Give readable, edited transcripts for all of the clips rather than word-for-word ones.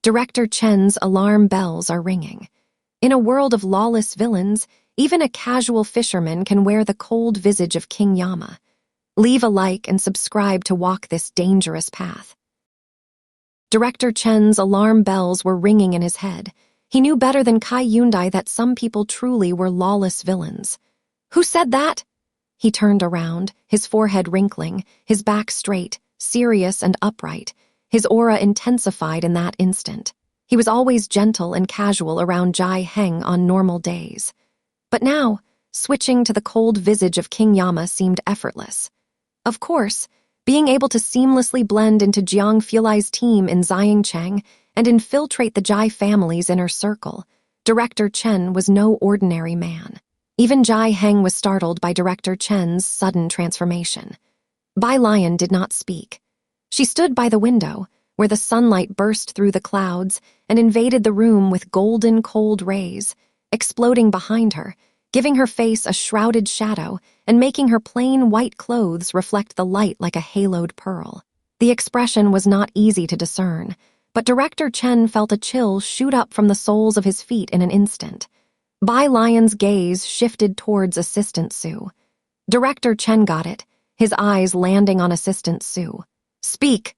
Director Chen's alarm bells are ringing. In a world of lawless villains, even a casual fisherman can wear the cold visage of King Yama. Leave a like and subscribe to walk this dangerous path. Director Chen's alarm bells were ringing in his head. He knew better than Kai Yundai that some people truly were lawless villains. Who said that? He turned around, his forehead wrinkling, his back straight, serious and upright. His aura intensified in that instant. He was always gentle and casual around Jai Heng on normal days. But now, switching to the cold visage of King Yama seemed effortless. Of course, being able to seamlessly blend into Jiang Fulai's team in Xiangcheng and infiltrate the Jai family's inner circle, Director Chen was no ordinary man. Even Jai Heng was startled by Director Chen's sudden transformation. Bai Lian did not speak. She stood by the window, where the sunlight burst through the clouds and invaded the room with golden cold rays, exploding behind her, giving her face a shrouded shadow and making her plain white clothes reflect the light like a haloed pearl. The expression was not easy to discern, but Director Chen felt a chill shoot up from the soles of his feet in an instant. Bai Lian's gaze shifted towards Assistant Su. Director Chen got it, his eyes landing on Assistant Su. Speak!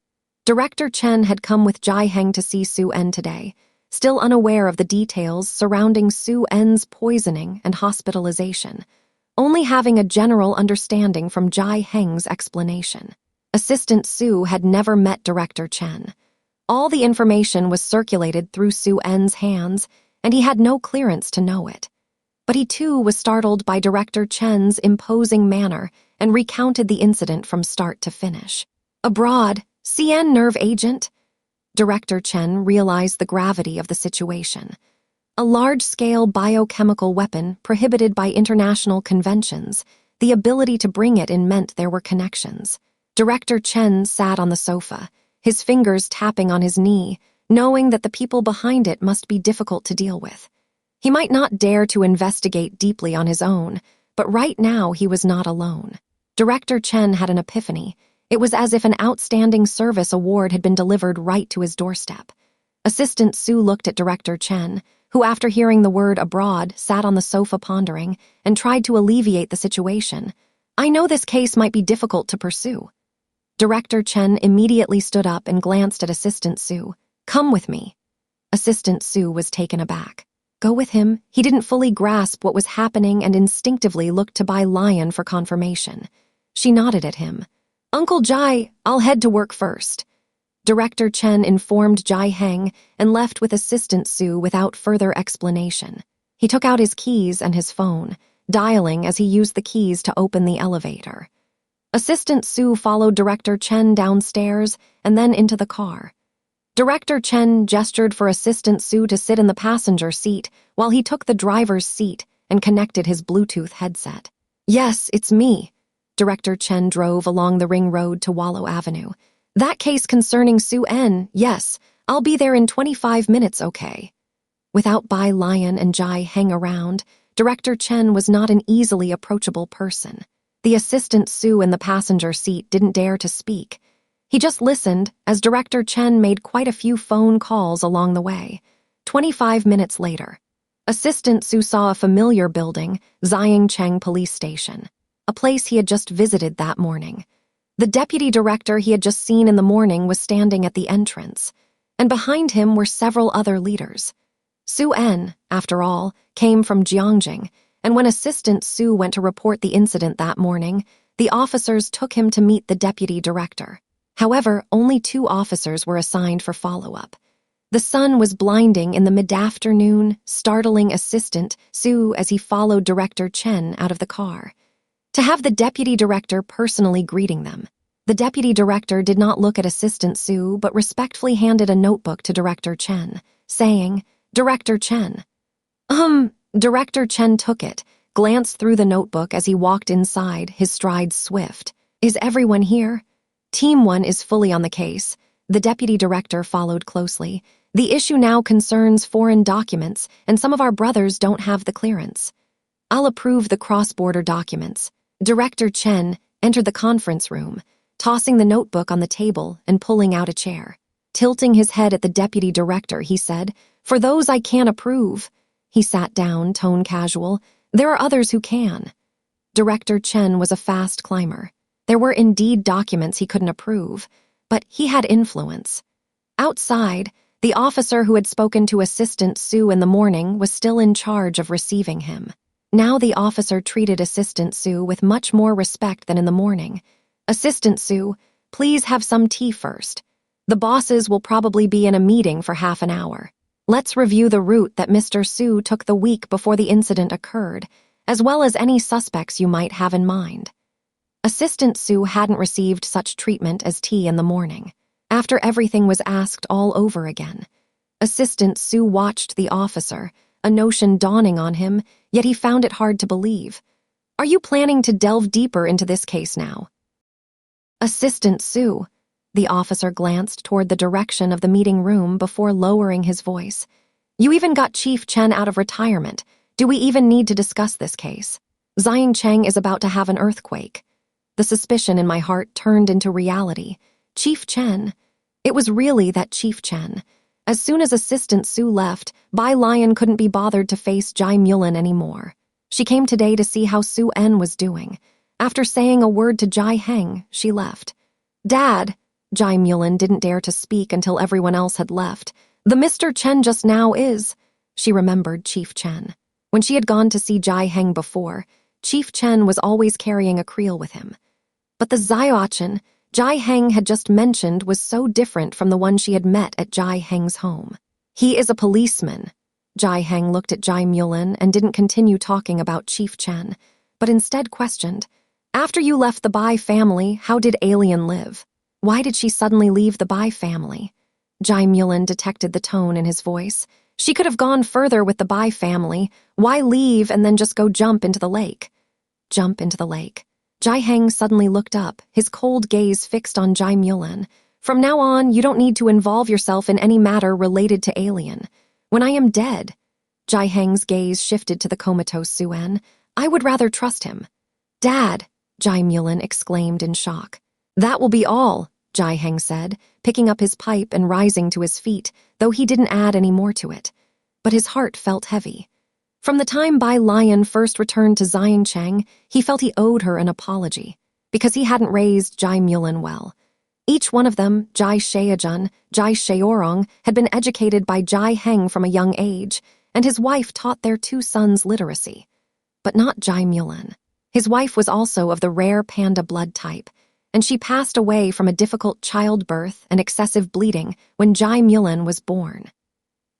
Director Chen had come with Jai Heng to see Su En today, still unaware of the details surrounding Su En's poisoning and hospitalization, only having a general understanding from Jai Heng's explanation. Assistant Su had never met Director Chen. All the information was circulated through Su En's hands, and he had no clearance to know it. But he too was startled by Director Chen's imposing manner and recounted the incident from start to finish. Abroad, CN nerve agent? Director Chen realized the gravity of the situation. A large-scale biochemical weapon prohibited by international conventions, the ability to bring it in meant there were connections. Director Chen sat on the sofa, his fingers tapping on his knee, knowing that the people behind it must be difficult to deal with. He might not dare to investigate deeply on his own, but right now he was not alone. Director Chen had an epiphany. It was as if an outstanding service award had been delivered right to his doorstep. Assistant Su looked at Director Chen, who after hearing the word abroad sat on the sofa pondering and tried to alleviate the situation. I know this case might be difficult to pursue. Director Chen immediately stood up and glanced at Assistant Su. Come with me. Assistant Su was taken aback. Go with him? He didn't fully grasp what was happening and instinctively looked to Bai Lian for confirmation. She nodded at him. Uncle Jai, I'll head to work first. Director Chen informed Jai Heng and left with Assistant Su without further explanation. He took out his keys and his phone, dialing as he used the keys to open the elevator. Assistant Su followed Director Chen downstairs and then into the car. Director Chen gestured for Assistant Su to sit in the passenger seat while he took the driver's seat and connected his Bluetooth headset. Yes, it's me. Director Chen drove along the ring road to Wallow Avenue. That case concerning Su En, yes, I'll be there in 25 minutes, okay. Without Bai Lian and Jai Heng around, Director Chen was not an easily approachable person. The Assistant Su in the passenger seat didn't dare to speak. He just listened as Director Chen made quite a few phone calls along the way. 25 minutes later, Assistant Su saw a familiar building, Xiangcheng Police Station, a place he had just visited that morning. The deputy director he had just seen in the morning was standing at the entrance, and behind him were several other leaders. Su En, after all, came from Jiangjing, and when Assistant Su went to report the incident that morning, the officers took him to meet the deputy director. However, only 2 officers were assigned for follow-up. The sun was blinding in the mid-afternoon, startling Assistant Su as he followed Director Chen out of the car. To have the deputy director personally greeting them, the deputy director did not look at Assistant Su but respectfully handed a notebook to Director Chen, saying, Director Chen. Director Chen took it, glanced through the notebook as he walked inside, his strides swift. Is everyone here? Team 1 is fully on the case. The deputy director followed closely. The issue now concerns foreign documents, and some of our brothers don't have the clearance. I'll approve the cross-border documents. Director Chen entered the conference room, tossing the notebook on the table and pulling out a chair. Tilting his head at the deputy director, he said, "For those I can't approve." He sat down, tone casual. "There are others who can." Director Chen was a fast climber. There were indeed documents he couldn't approve, but he had influence. Outside, the officer who had spoken to Assistant Sue in the morning was still in charge of receiving him. Now the officer treated Assistant Sue with much more respect than in the morning. "Assistant Sue, please have some tea first. The bosses will probably be in a meeting for half an hour. Let's review the route that Mr. Sue took the week before the incident occurred, as well as any suspects you might have in mind." Assistant Sue hadn't received such treatment as tea in the morning. After everything was asked all over again, Assistant Sue watched the officer, a notion dawning on him, yet he found it hard to believe. "Are you planning to delve deeper into this case now?" "Assistant Sue," the officer glanced toward the direction of the meeting room before lowering his voice. "You even got Chief Chen out of retirement. Do we even need to discuss this case? Cheng is about to have an earthquake." The suspicion in my heart turned into reality. Chief Chen. It was really that Chief Chen. As soon as Assistant Sue left, Bai Lian couldn't be bothered to face Jai Mulin anymore. She came today to see how Su En was doing. After saying a word to Jai Heng, she left. "Dad," Jai Mulin didn't dare to speak until everyone else had left. "The Mr. Chen just now is." She remembered Chief Chen. When she had gone to see Jai Heng before, Chief Chen was always carrying a creel with him. But the Xiaochen Jai Heng had just mentioned was so different from the one she had met at Jai Heng's home. "He is a policeman." Jai Heng looked at Jai Mulin and didn't continue talking about Chief Chen, but instead questioned, "After you left the Bai family, how did Alien live? Why did she suddenly leave the Bai family?" Jai Mulin detected the tone in his voice. "She could have gone further with the Bai family. Why leave and then just go jump into the lake?" Jump into the lake. Jai Heng suddenly looked up, his cold gaze fixed on Jai Mulin. "From now on, you don't need to involve yourself in any matter related to Alien. When I am dead," Jai Heng's gaze shifted to the comatose Su En, "I would rather trust him." "Dad," Jai Mulin exclaimed in shock. "That will be all," Jai Heng said, picking up his pipe and rising to his feet, though he didn't add any more to it. But his heart felt heavy. From the time Bai Lian first returned to Xiancheng, he felt he owed her an apology, because he hadn't raised Jai Mulin well. Each one of them, Jai Sheajun, Jai Sheorong, had been educated by Jai Heng from a young age, and his wife taught their two sons literacy. But not Jai Mulin. His wife was also of the rare panda blood type, and she passed away from a difficult childbirth and excessive bleeding when Jai Mulin was born.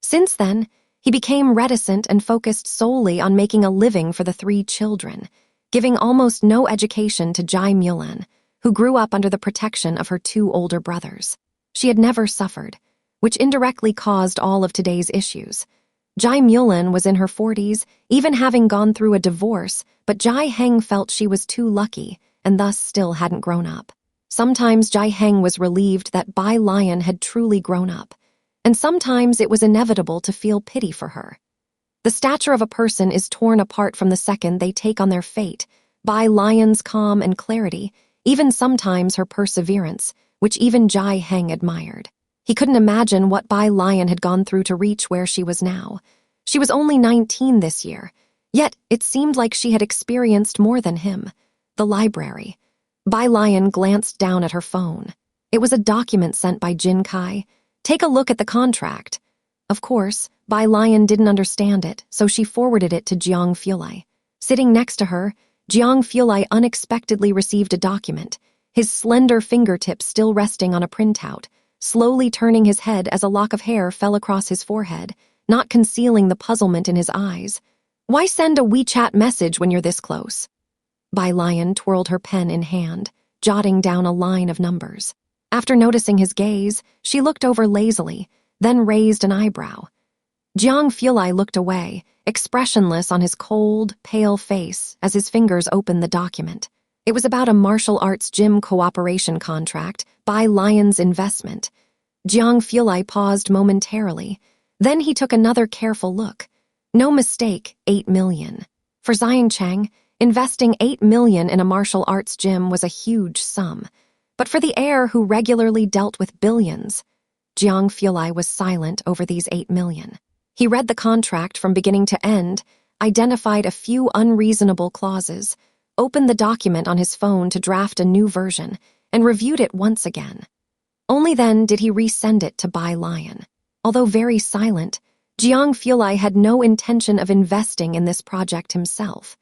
Since then, he became reticent and focused solely on making a living for the three children, giving almost no education to Jai Mulin, who grew up under the protection of her two older brothers. She had never suffered, which indirectly caused all of today's issues. Jai Mulin was in her 40s, even having gone through a divorce, but Jai Heng felt she was too lucky and thus still hadn't grown up. Sometimes Jai Heng was relieved that Bai Lian had truly grown up, and sometimes it was inevitable to feel pity for her. The stature of a person is torn apart from the second they take on their fate. Bai Lian's calm and clarity, even sometimes her perseverance, which even Jai Heng admired. He couldn't imagine what Bai Lian had gone through to reach where she was now. She was only 19 this year, yet it seemed like she had experienced more than him. The library. Bai Lian glanced down at her phone. It was a document sent by Jin Kai. "Take a look at the contract." Of course, Bai Lian didn't understand it, so she forwarded it to Jiang Fulai. Sitting next to her, Jiang Fulai unexpectedly received a document, his slender fingertips still resting on a printout, slowly turning his head as a lock of hair fell across his forehead, not concealing the puzzlement in his eyes. "Why send a WeChat message when you're this close?" Bai Lian twirled her pen in hand, jotting down a line of numbers. After noticing his gaze, she looked over lazily, then raised an eyebrow. Jiang Fulai looked away, expressionless on his cold, pale face as his fingers opened the document. It was about a martial arts gym cooperation contract, Bai Lian's investment. Jiang Fulai paused momentarily. Then he took another careful look. No mistake, 8 million. For Xiancheng, investing 8 million in a martial arts gym was a huge sum. But for the heir who regularly dealt with billions, Jiang Fulai was silent over these 8 million. He read the contract from beginning to end, identified a few unreasonable clauses, opened the document on his phone to draft a new version, and reviewed it once again. Only then did he resend it to Bai Lian. Although very silent, Jiang Fulai had no intention of investing in this project himself.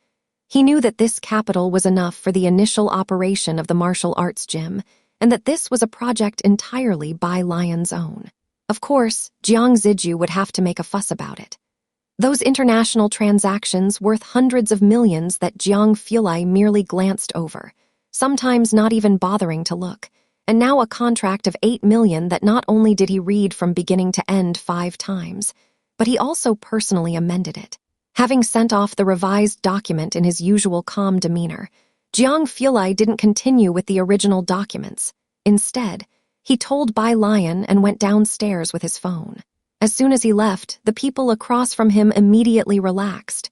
He knew that this capital was enough for the initial operation of the martial arts gym, and that this was a project entirely Bai Lian's own. Of course, Jiang Ziju would have to make a fuss about it. Those international transactions worth hundreds of millions that Jiang Fulai merely glanced over, sometimes not even bothering to look, and now a contract of 8 million that not only did he read from beginning to end 5 times, but he also personally amended it. Having sent off the revised document in his usual calm demeanor, Jiang Fulai didn't continue with the original documents. Instead, he told Bai Lian and went downstairs with his phone. As soon as he left, the people across from him immediately relaxed.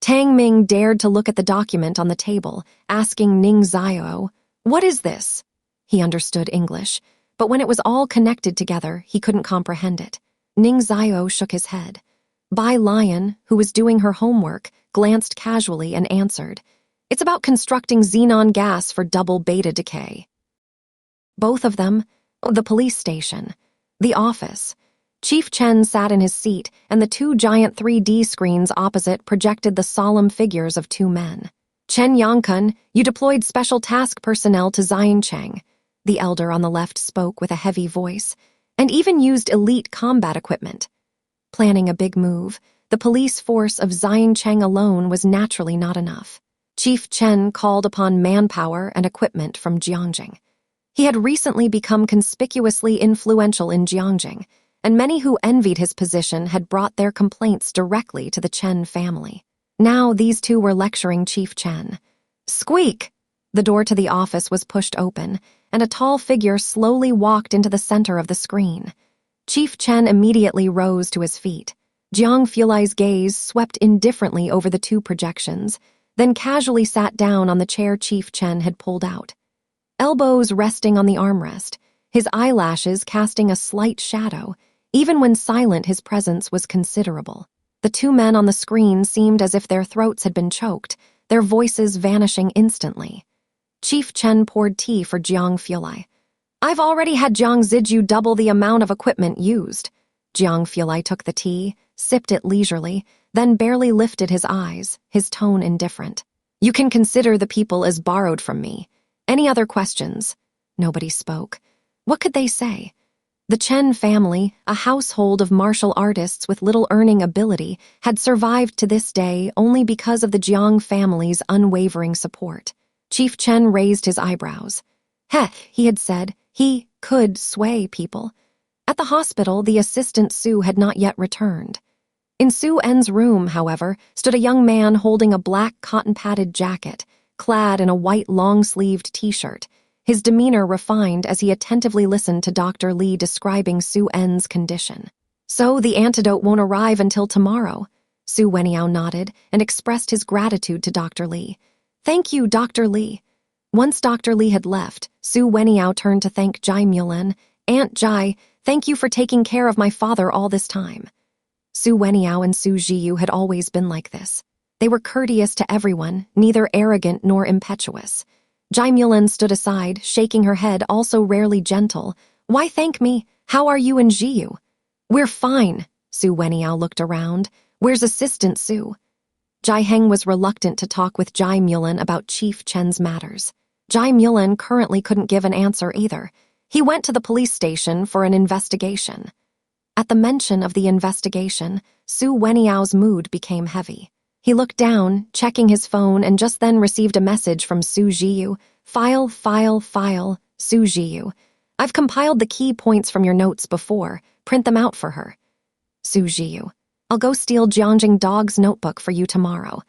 Tang Ming dared to look at the document on the table, asking Ning Xiao, "What is this?" He understood English, but when it was all connected together, he couldn't comprehend it. Ning Xiao shook his head. Bai Lian, who was doing her homework, glanced casually and answered, "It's about constructing xenon gas for double beta decay." Both of them, the police station, the office. Chief Chen sat in his seat, and the 2 giant 3D screens opposite projected the solemn figures of 2 men. "Chen Yangkun, you deployed special task personnel to Xiancheng," the elder on the left spoke with a heavy voice, "and even used elite combat equipment. Planning a big move, the police force of Xiancheng alone was naturally not enough. Chief Chen called upon manpower and equipment from Jiangjing. He had recently become conspicuously influential in Jiangjing, and many who envied his position had brought their complaints directly to the Chen family. Now these 2 were lecturing Chief Chen. Squeak! The door to the office was pushed open, and a tall figure slowly walked into the center of the screen. Chief Chen immediately rose to his feet. Jiang Fulai's gaze swept indifferently over the 2 projections, then casually sat down on the chair Chief Chen had pulled out. Elbows resting on the armrest, his eyelashes casting a slight shadow. Even when silent, his presence was considerable. The 2 men on the screen seemed as if their throats had been choked, their voices vanishing instantly. Chief Chen poured tea for Jiang Fulai. "I've already had Jiang Ziju double the amount of equipment used." Jiang Fulai took the tea, sipped it leisurely, then barely lifted his eyes, his tone indifferent. "You can consider the people as borrowed from me. Any other questions?" Nobody spoke. What could they say? The Chen family, a household of martial artists with little earning ability, had survived to this day only because of the Jiang family's unwavering support. Chief Chen raised his eyebrows. Heh, he had said, he could sway people. At the hospital, the assistant Su had not yet returned. In Su En's room, however, stood a young man holding a black cotton-padded jacket, clad in a white long-sleeved t-shirt, his demeanor refined as he attentively listened to Dr. Li describing Su En's condition. "So the antidote won't arrive until tomorrow." Su Weniao nodded and expressed his gratitude to Dr. Li. "Thank you, Dr. Li." Once Dr. Li had left, Su Weniao turned to thank Jai Mulan. "Aunt Jai, thank you for taking care of my father all this time." Su Weniao and Su Jiyu had always been like this. They were courteous to everyone, neither arrogant nor impetuous. Jai Mulan stood aside, shaking her head, also rarely gentle. "Why thank me? How are you and Jiyu?" "We're fine." Su Weniao looked around. "Where's Assistant Su?" Jai Heng was reluctant to talk with Jai Mulan about Chief Chen's matters. Jai Mulan currently couldn't give an answer either. He went to the police station for an investigation. At the mention of the investigation, Su Weniao's mood became heavy. He looked down, checking his phone, and just then received a message from Su Jiyu. File, Su Jiyu. "I've compiled the key points from your notes before. Print them out for her." Su Jiyu. "I'll go steal Jiangjing Dog's notebook for you tomorrow."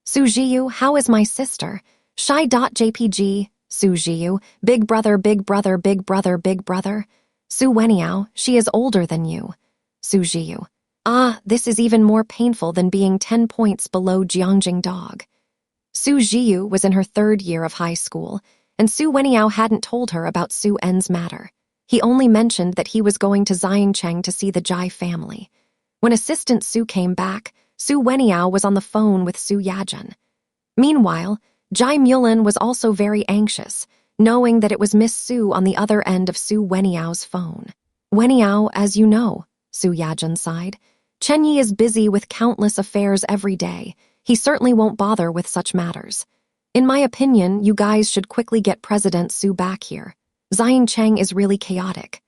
Su Jiyu, "How is my sister?" Shy.jpg. Su Jiyu, "Big brother, big brother, big brother, big brother." Su Weniao, "She is older than you." Su Jiyu, "Ah, this is even more painful than being 10 points below Jiangjing Dog." Su Jiyu was in her 3rd year of high school, and Su Weniao hadn't told her about Su En's matter. He only mentioned that he was going to Xiancheng to see the Jai family. When Assistant Su came back, Su Weniao was on the phone with Su Yajun. Meanwhile, Jai Mulin was also very anxious, knowing that it was Miss Su on the other end of Su Weniao's phone. Weniao, as you know, Su Yajun sighed. Chen Yi is busy with countless affairs every day. He certainly won't bother with such matters. In my opinion, you guys should quickly get President Su back here. Xiancheng is really chaotic.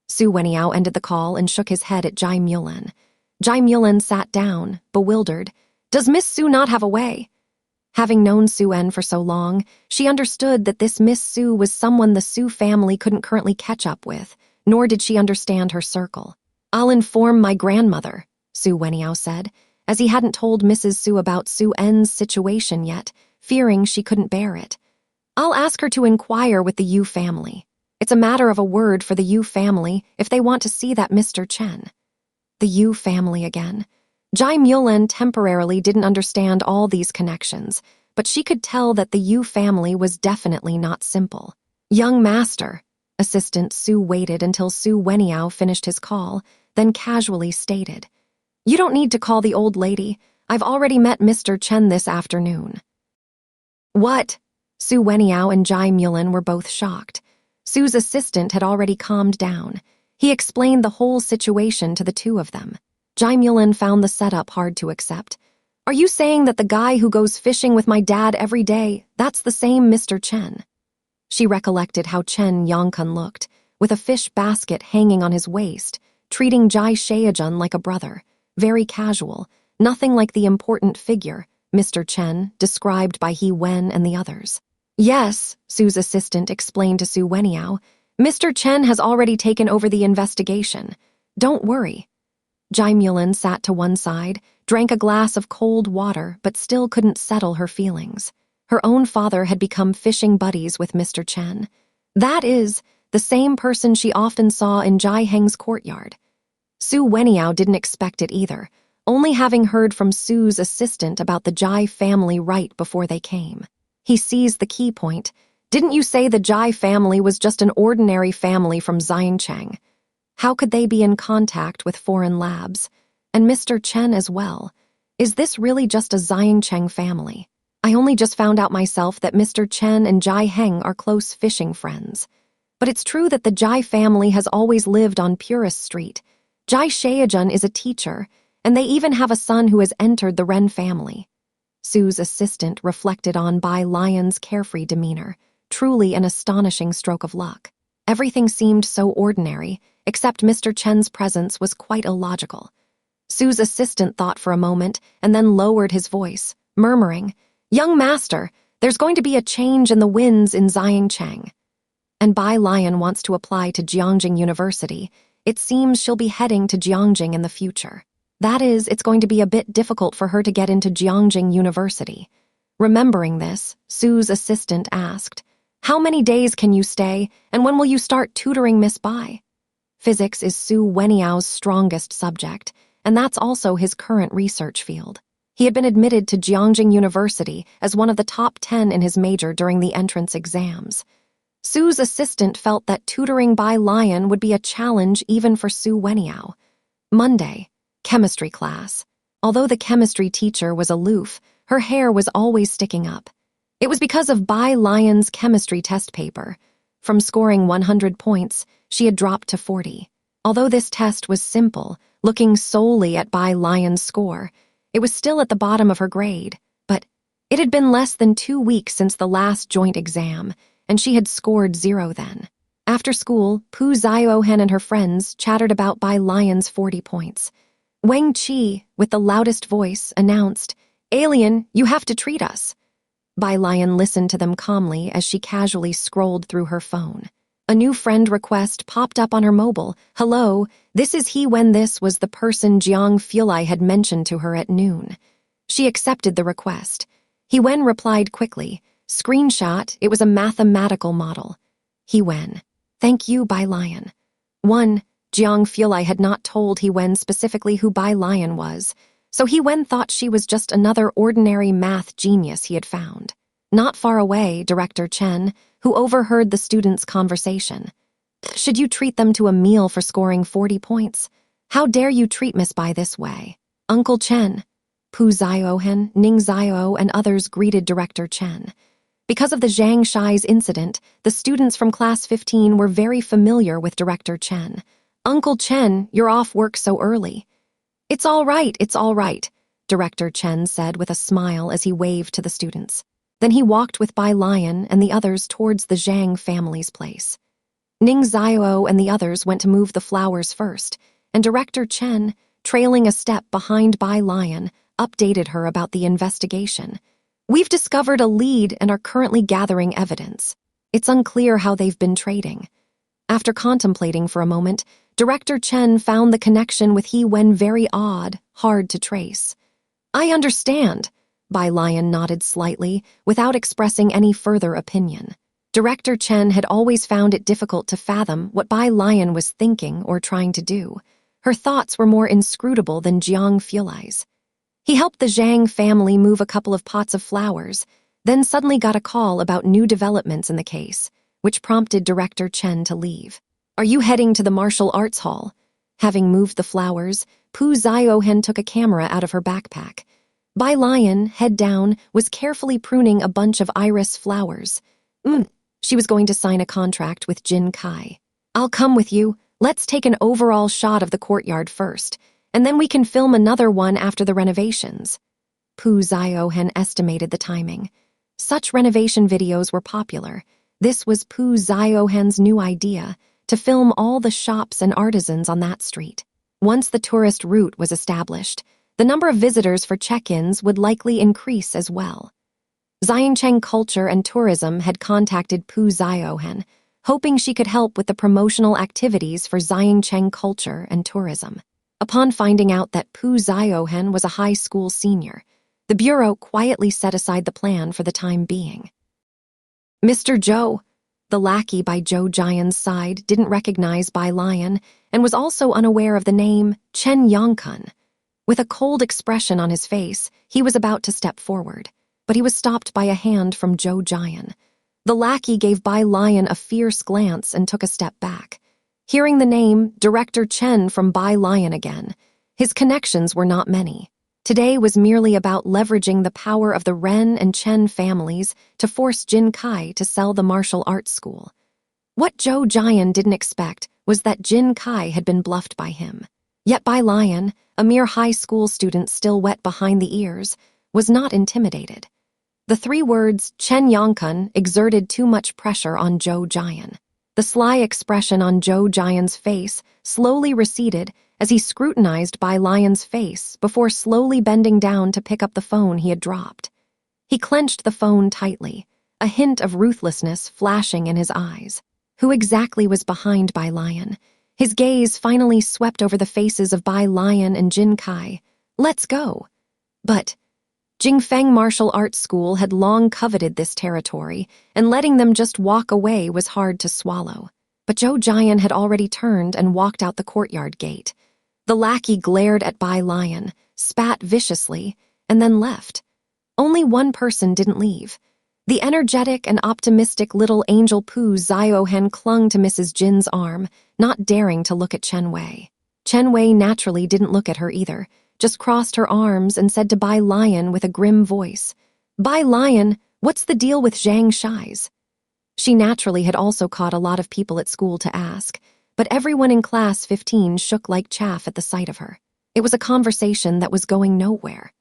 Su Weniao ended the call and shook his head at Jai Mulin. Jai Mulin sat down, bewildered. Does Miss Su not have a way? Having known Su En for so long, she understood that this Miss Su was someone the Su family couldn't currently catch up with, nor did she understand her circle. I'll inform my grandmother, Su Weniao said, as he hadn't told Mrs. Su about Su En's situation yet, fearing she couldn't bear it. I'll ask her to inquire with the Yu family. It's a matter of a word for the Yu family if they want to see that Mr. Chen. The Yu family again. Jai Mulin temporarily didn't understand all these connections, but she could tell that the Yu family was definitely not simple. Young master. Assistant Su waited until Su Weniao finished his call, then casually stated, You don't need to call the old lady. I've already met Mr. Chen this afternoon. What? Su Weniao and Jai Mulin were both shocked. Su's assistant had already calmed down. He explained the whole situation to the two of them. Jai Mulin found the setup hard to accept. Are you saying that the guy who goes fishing with my dad every day, that's the same Mr. Chen? She recollected how Chen Yongkun looked, with a fish basket hanging on his waist, treating Jai Sheijun like a brother, very casual, nothing like the important figure, Mr. Chen, described by He Wen and the others. Yes, Su's assistant explained to Su Weniao, Mr. Chen has already taken over the investigation. Don't worry. Jai Mulin sat to one side, drank a glass of cold water, but still couldn't settle her feelings. Her own father had become fishing buddies with Mr. Chen. That is, the same person she often saw in Jai Heng's courtyard. Su Weniao didn't expect it either, only having heard from Su's assistant about the Jai family right before they came. He seized the key point. Didn't you say the Jai family was just an ordinary family from Xiancheng? How could they be in contact with foreign labs? And Mr. Chen as well. Is this really just a Xiancheng family? I only just found out myself that Mr. Chen and Jai Heng are close fishing friends. But it's true that the Jai family has always lived on Purist Street. Jai Sheijun is a teacher, and they even have a son who has entered the Ren family. Su's assistant reflected on Bai Lian's carefree demeanor, truly an astonishing stroke of luck. Everything seemed so ordinary, except Mr. Chen's presence was quite illogical. Su's assistant thought for a moment and then lowered his voice, murmuring, Young master, there's going to be a change in the winds in Xiancheng. And Bai Lian wants to apply to Jiangjing University. It seems she'll be heading to Jiangjing in the future. That is, it's going to be a bit difficult for her to get into Jiangjing University. Remembering this, Su's assistant asked, How many days can you stay, and when will you start tutoring Miss Bai? Physics is Su Weniao's strongest subject, and that's also his current research field. He had been admitted to Jiangjing University as one of the top 10 in his major during the entrance exams. Su's assistant felt that tutoring Bai Lian would be a challenge even for Su Weniao. Monday, chemistry class. Although the chemistry teacher was aloof, her hair was always sticking up. It was because of Bai Lian's chemistry test paper. From scoring 100 points, she had dropped to 40. Although this test was simple, looking solely at Bai Lian's score, it was still at the bottom of her grade. But it had been less than 2 weeks since the last joint exam, and she had scored 0 then. After school, Pu Ziohen and her friends chattered about Bai Lian's 40 points. Wang Qi, with the loudest voice, announced, Alien, you have to treat us. Bai Lian listened to them calmly as she casually scrolled through her phone. A new friend request popped up on her mobile. Hello, this is he when this was the person Jiang Fulai had mentioned to her at noon. She accepted the request. He Wen replied quickly. Screenshot, it was a mathematical model. He Wen. Thank you, Bai Lian. 1. Jiang Fulai had not told He Wen specifically who Bai Lian was, so He Wen thought she was just another ordinary math genius he had found. Not far away, Director Chen, who overheard the students' conversation. Should you treat them to a meal for scoring 40 points? How dare you treat Miss Bai this way? Uncle Chen, Pu Ziohen, Ning Zio, and others greeted Director Chen. Because of the Zhang Shai's incident, the students from Class 15 were very familiar with Director Chen. Uncle Chen, you're off work so early. It's all right, Director Chen said with a smile as he waved to the students. Then he walked with Bai Lian and the others towards the Zhang family's place. Ning Zio and the others went to move the flowers first, and Director Chen, trailing a step behind Bai Lian, updated her about the investigation. We've discovered a lead and are currently gathering evidence. It's unclear how they've been trading. After contemplating for a moment, Director Chen found the connection with He Wen very odd, hard to trace. I understand, Bai Lian nodded slightly, without expressing any further opinion. Director Chen had always found it difficult to fathom what Bai Lian was thinking or trying to do. Her thoughts were more inscrutable than Jiang Fulai's. He helped the Zhang family move a couple of pots of flowers, then suddenly got a call about new developments in the case, which prompted Director Chen to leave. Are you heading to the martial arts hall? Having moved the flowers, Pu Ziohen took a camera out of her backpack. Bai Lian, head down, was carefully pruning a bunch of iris flowers. She was going to sign a contract with Jin Kai. I'll come with you. Let's take an overall shot of the courtyard first, and then we can film another one after the renovations. Pu Ziohen estimated the timing. Such renovation videos were popular. This was Pu Ziohen's new idea, to film all the shops and artisans on that street. Once the tourist route was established, the number of visitors for check-ins would likely increase as well. Xiancheng Culture and Tourism had contacted Pu Ziohen, hoping she could help with the promotional activities for Xiancheng Culture and Tourism. Upon finding out that Pu Ziohen was a high school senior, the Bureau quietly set aside the plan for the time being. Mr. Zhou, the lackey by Zhou Jian's side, didn't recognize Bai Lian and was also unaware of the name Chen Yongkun. With a cold expression on his face, he was about to step forward, but he was stopped by a hand from Zhou Jian. The lackey gave Bai Lian a fierce glance and took a step back. Hearing the name, Director Chen from Bai Lian again, his connections were not many. Today was merely about leveraging the power of the Ren and Chen families to force Jin Kai to sell the martial arts school. What Zhou Jian didn't expect was that Jin Kai had been bluffed by him. Yet Bai Lian, a mere high school student still wet behind the ears, was not intimidated. The three words Chen Yongkun exerted too much pressure on Zhou Jian. The sly expression on Zhou Jian's face slowly receded as he scrutinized Bai Lian's face before slowly bending down to pick up the phone he had dropped. He clenched the phone tightly, a hint of ruthlessness flashing in his eyes. Who exactly was behind Bai Lian? His gaze finally swept over the faces of Bai Lian and Jin Kai. Let's go. But Jingfeng Martial Arts School had long coveted this territory, and letting them just walk away was hard to swallow. But Zhou Jian had already turned and walked out the courtyard gate. The lackey glared at Bai Lian, spat viciously, and then left. Only one person didn't leave. The energetic and optimistic little angel Pu Ziohen clung to Mrs. Jin's arm, not daring to look at Chen Wei. Chen Wei naturally didn't look at her either, just crossed her arms and said to Bai Lian with a grim voice, Bai Lian, what's the deal with Zhang Shai's? She naturally had also caught a lot of people at school to ask, but everyone in Class 15 shook like chaff at the sight of her. It was a conversation that was going nowhere.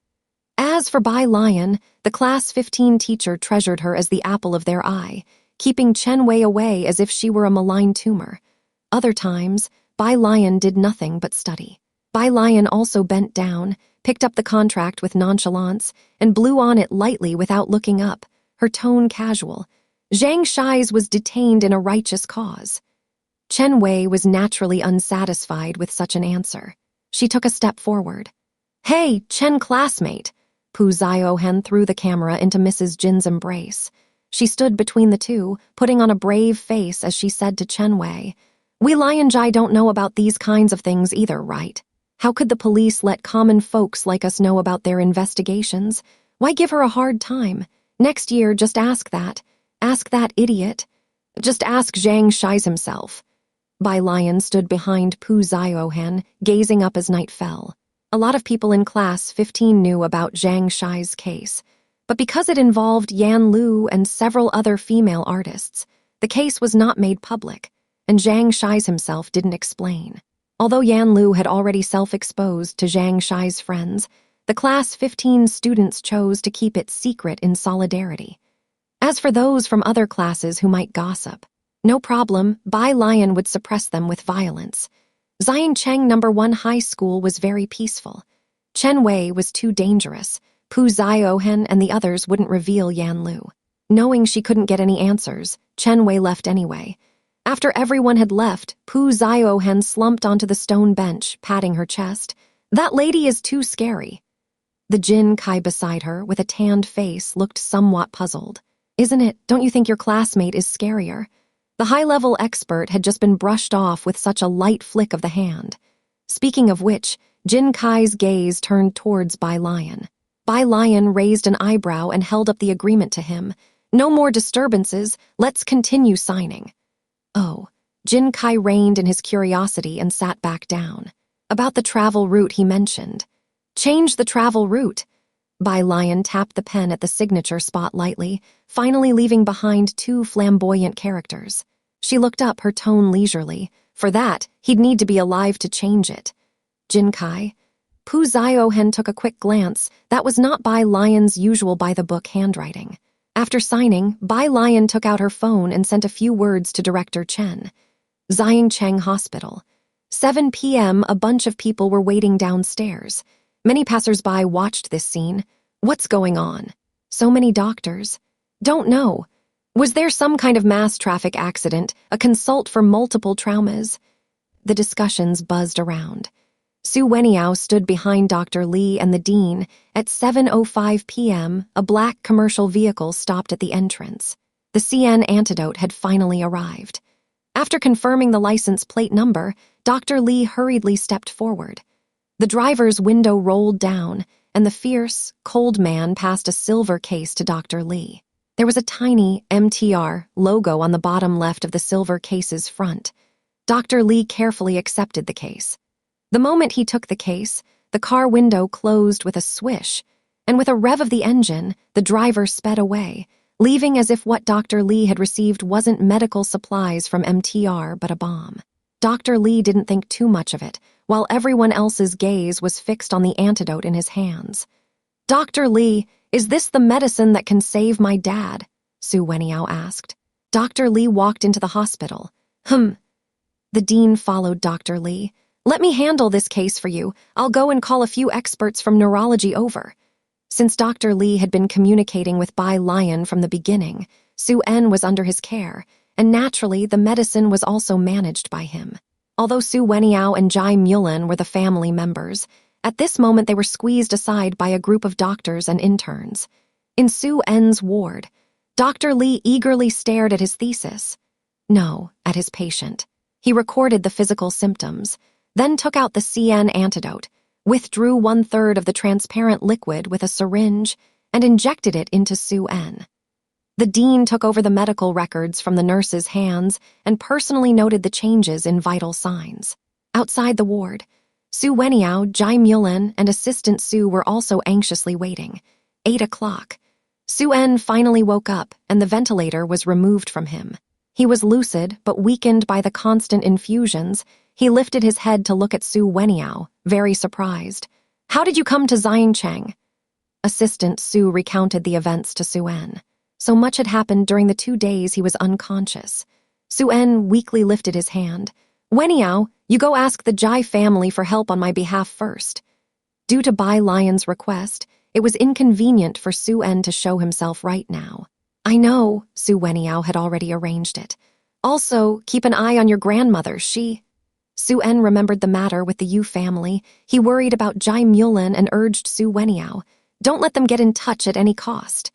As for Bai Lian, the Class 15 teacher treasured her as the apple of their eye, keeping Chen Wei away as if she were a malign tumor. Other times, Bai Lian did nothing but study. Bai Lian also bent down, picked up the contract with nonchalance, and blew on it lightly without looking up, her tone casual. Zhang Shai's was detained in a righteous cause. Chen Wei was naturally unsatisfied with such an answer. She took a step forward. Hey, Chen classmate! Pu Ziohen threw the camera into Mrs. Jin's embrace. She stood between the two, putting on a brave face as she said to Chen Wei, We Lianjai don't know about these kinds of things either, right? How could the police let common folks like us know about their investigations? Why give her a hard time? Next year, just ask that. Ask that idiot. Just ask Zhang Shais himself. Bai Lian stood behind Pu Ziohan, gazing up as night fell. A lot of people in class 15 knew about Zhang Shai's case, but because it involved Yan Lu and several other female artists, the case was not made public, and Zhang Shai's himself didn't explain. Although Yan Lu had already self-exposed to Zhang Shai's friends, the class 15 students chose to keep it secret in solidarity. As for those from other classes who might gossip, no problem, Bai Lian would suppress them with violence. Xiangcheng No. 1 High School was very peaceful. Chen Wei was too dangerous. Pu Ziohan and the others wouldn't reveal Yan Lu. Knowing she couldn't get any answers, Chen Wei left anyway. After everyone had left, Pu Ziohan slumped onto the stone bench, patting her chest. That lady is too scary. The Jin Kai beside her, with a tanned face, looked somewhat puzzled. Isn't it? Don't you think your classmate is scarier? The high-level expert had just been brushed off with such a light flick of the hand. Speaking of which, Jin Kai's gaze turned towards Bai Lian. Bai Lian raised an eyebrow and held up the agreement to him. No more disturbances, let's continue signing. Oh, Jin Kai reined in his curiosity and sat back down. About the travel route he mentioned. Change the travel route. Bai Lian tapped the pen at the signature spot lightly, finally leaving behind 2 flamboyant characters. She looked up, her tone leisurely. For that, he'd need to be alive to change it. Jin Kai. Pu Ziohan took a quick glance. That was not Bai Lian's usual by-the-book handwriting. After signing, Bai Lian took out her phone and sent a few words to Director Chen. Xiangcheng Hospital. 7 p.m., a bunch of people were waiting downstairs. Many passers-by watched this scene. What's going on? So many doctors. Don't know. Was there some kind of mass traffic accident, a consult for multiple traumas? The discussions buzzed around. Su Weniao stood behind Dr. Li and the dean. At 7:05 p.m., a black commercial vehicle stopped at the entrance. The CN antidote had finally arrived. After confirming the license plate number, Dr. Li hurriedly stepped forward. The driver's window rolled down, and the fierce, cold man passed a silver case to Dr. Li. There was a tiny MTR logo on the bottom left of the silver case's front. Dr. Li carefully accepted the case. The moment he took the case, the car window closed with a swish, and with a rev of the engine, the driver sped away, leaving as if what Dr. Li had received wasn't medical supplies from MTR but a bomb. Dr. Li didn't think too much of it, while everyone else's gaze was fixed on the antidote in his hands. Dr. Li, is this the medicine that can save my dad? Su Weniao asked. Dr. Li walked into the hospital. The dean followed Dr. Li. Let me handle this case for you. I'll go and call a few experts from neurology over. Since Dr. Li had been communicating with Bai Lian from the beginning, Su En was under his care, and naturally the medicine was also managed by him. Although Su Weniao and Jai Mulan were the family members, at this moment they were squeezed aside by a group of doctors and interns. In Su En's ward, Dr. Li eagerly stared at his thesis. No, at his patient. He recorded the physical symptoms, then took out the CN antidote, withdrew 1/3 of the transparent liquid with a syringe, and injected it into Su En. The dean took over the medical records from the nurse's hands and personally noted the changes in vital signs. Outside the ward, Su Weniao, Jai Mulan, and assistant Su were also anxiously waiting. 8 o'clock. Su En finally woke up, and the ventilator was removed from him. He was lucid, but weakened by the constant infusions. He lifted his head to look at Su Weniao, very surprised. How did you come to Xiangcheng? Assistant Su recounted the events to Su En. So much had happened during the 2 days he was unconscious. Su En weakly lifted his hand. Weniao, you go ask the Jai family for help on my behalf first. Due to Bai Lian's request, it was inconvenient for Su En to show himself right now. I know, Su Weniao had already arranged it. Also, keep an eye on your grandmother, Su En remembered the matter with the Yu family. He worried about Jai Mulan and urged Su Weniao, don't let them get in touch at any cost.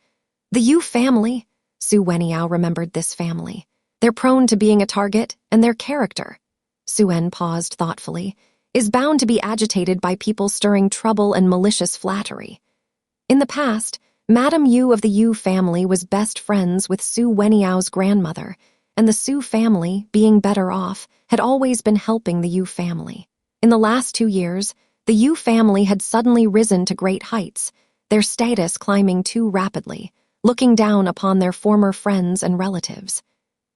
The Yu family? Su Weniao remembered this family. They're prone to being a target, and their character, Su En paused thoughtfully, is bound to be agitated by people stirring trouble and malicious flattery. In the past, Madame Yu of the Yu family was best friends with Su Weniao's grandmother, and the Su family, being better off, had always been helping the Yu family. In the last 2 years, the Yu family had suddenly risen to great heights, their status climbing too rapidly, looking down upon their former friends and relatives.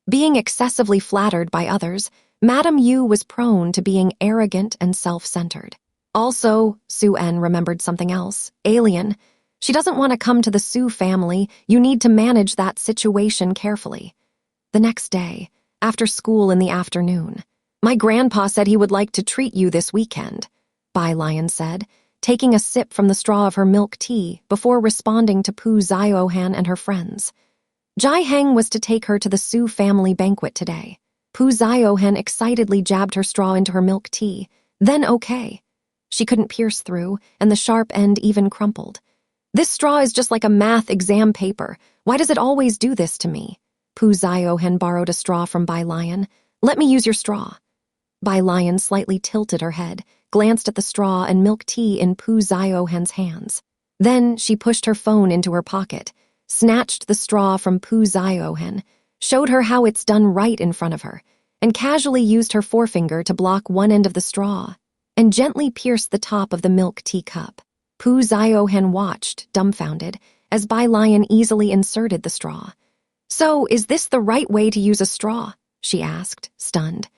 Being excessively flattered by others, Madame Yu was prone to being arrogant and self-centered. Also, Su-en remembered something else, alien. She doesn't want to come to the Su family, you need to manage that situation carefully. The next day, after school in the afternoon, my grandpa said he would like to treat you this weekend, Bai Lian said, taking a sip from the straw of her milk tea before responding to Pu Ziohan and her friends. Jai Heng was to take her to the Su family banquet today. Pu Ziohan excitedly jabbed her straw into her milk tea, then okay. She couldn't pierce through, and the sharp end even crumpled. This straw is just like a math exam paper. Why does it always do this to me? Pu Ziohan borrowed a straw from Bai Lian. Let me use your straw. Bai Lian slightly tilted her head, glanced at the straw and milk tea in Pu Ziohan's hands. Then she pushed her phone into her pocket, snatched the straw from Pu Ziohan, showed her how it's done right in front of her, and casually used her forefinger to block one end of the straw, and gently pierced the top of the milk tea cup. Pu Ziohan watched, dumbfounded, as Bai Lian easily inserted the straw. So, is this the right way to use a straw? She asked, stunned.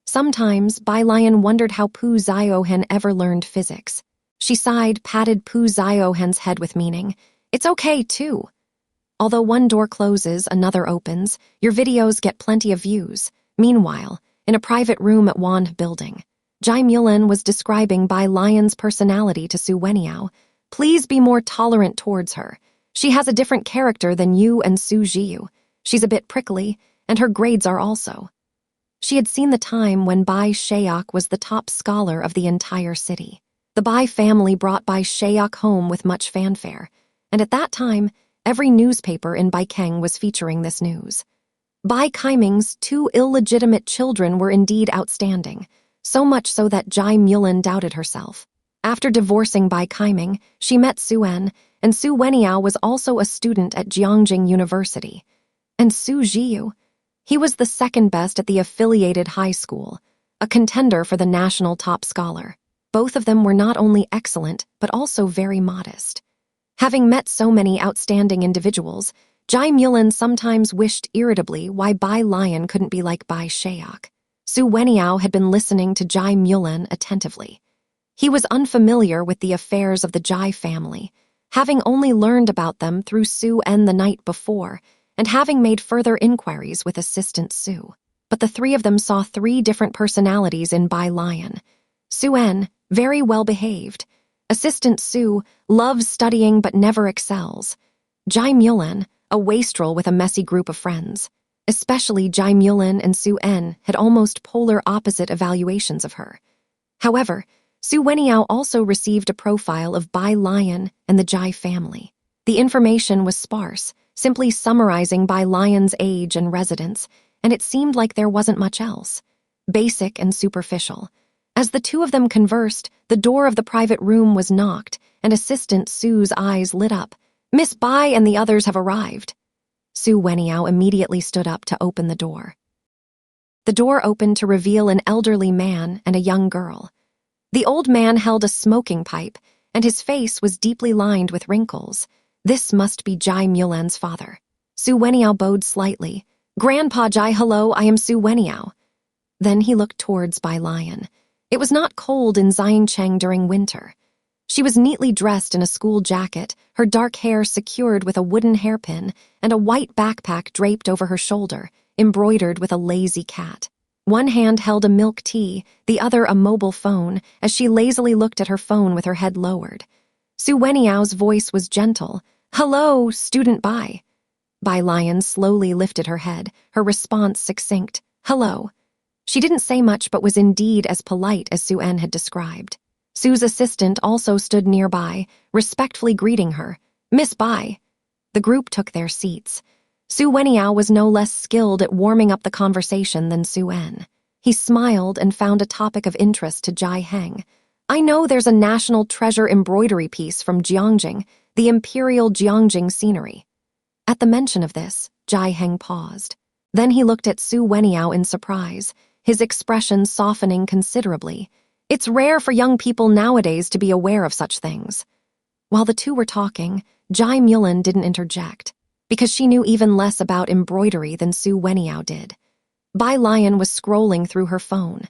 Sometimes, Bai Lian wondered how Pu Ziohan ever learned physics. She sighed, patted Pu Ziohan's head with meaning. It's okay, too. Although one door closes, another opens, your videos get plenty of views. Meanwhile, in a private room at Wan Building, Jai Mulan was describing Bai Lian's personality to Su Weniao. Please be more tolerant towards her. She has a different character than you and Su Jiu. She's a bit prickly, and her grades are also. She had seen the time when Bai Shayak was the top scholar of the entire city. The Bai family brought Bai Shayak home with much fanfare, and at that time, every newspaper in Baikeng was featuring this news. Bai Kaiming's 2 illegitimate children were indeed outstanding, so much so that Jai Mulan doubted herself. After divorcing Bai Kaiming, she met Su-en, and Su Weniao was also a student at Jiangjing University. And Su Jiu, he was the second best at the affiliated high school, a contender for the national top scholar. Both of them were not only excellent, but also very modest. Having met so many outstanding individuals, Jai Mulan sometimes wished irritably why Bai Lian couldn't be like Bai Shayak. Su Weniao had been listening to Jai Mulan attentively. He was unfamiliar with the affairs of the Jai family, having only learned about them through Su-en the night before, and having made further inquiries with Assistant Su. But the three of them saw 3 different personalities in Bai Lian. Su-en, very well behaved. Assistant Su, loves studying but never excels. Jai Mulan, a wastrel with a messy group of friends. Especially Jai Mulan and Su-en had almost polar opposite evaluations of her. However, Su Weniao also received a profile of Bai Lian and the Jai family. The information was sparse, simply summarizing Bai Lian's age and residence, and it seemed like there wasn't much else. Basic and superficial. As the two of them conversed, the door of the private room was knocked, and Assistant Su's eyes lit up. Miss Bai and the others have arrived. Su Weniao immediately stood up to open the door. The door opened to reveal an elderly man and a young girl. The old man held a smoking pipe, and his face was deeply lined with wrinkles. This must be Jai Mulan's father. Su Weniao bowed slightly. Grandpa Jai, hello, I am Su Weniao. Then he looked towards Bai Lian. It was not cold in Xiancheng during winter. She was neatly dressed in a school jacket, her dark hair secured with a wooden hairpin, and a white backpack draped over her shoulder, embroidered with a lazy cat. One hand held a milk tea, the other a mobile phone, as she lazily looked at her phone with her head lowered. Su Weniao's voice was gentle. Hello, student Bai. Bai Lian slowly lifted her head, her response succinct. Hello. She didn't say much but was indeed as polite as Su-en had described. Su's assistant also stood nearby, respectfully greeting her. Miss Bai. The group took their seats. Su Weniao was no less skilled at warming up the conversation than Su-en. He smiled and found a topic of interest to Jai Heng. I know there's a national treasure embroidery piece from Jiangjing, the imperial Jiangjing scenery. At the mention of this, Jai Heng paused. Then he looked at Su Weniao in surprise, his expression softening considerably. It's rare for young people nowadays to be aware of such things. While the two were talking, Jai Mulin didn't interject, because she knew even less about embroidery than Su Weniao did. Bai Lian was scrolling through her phone.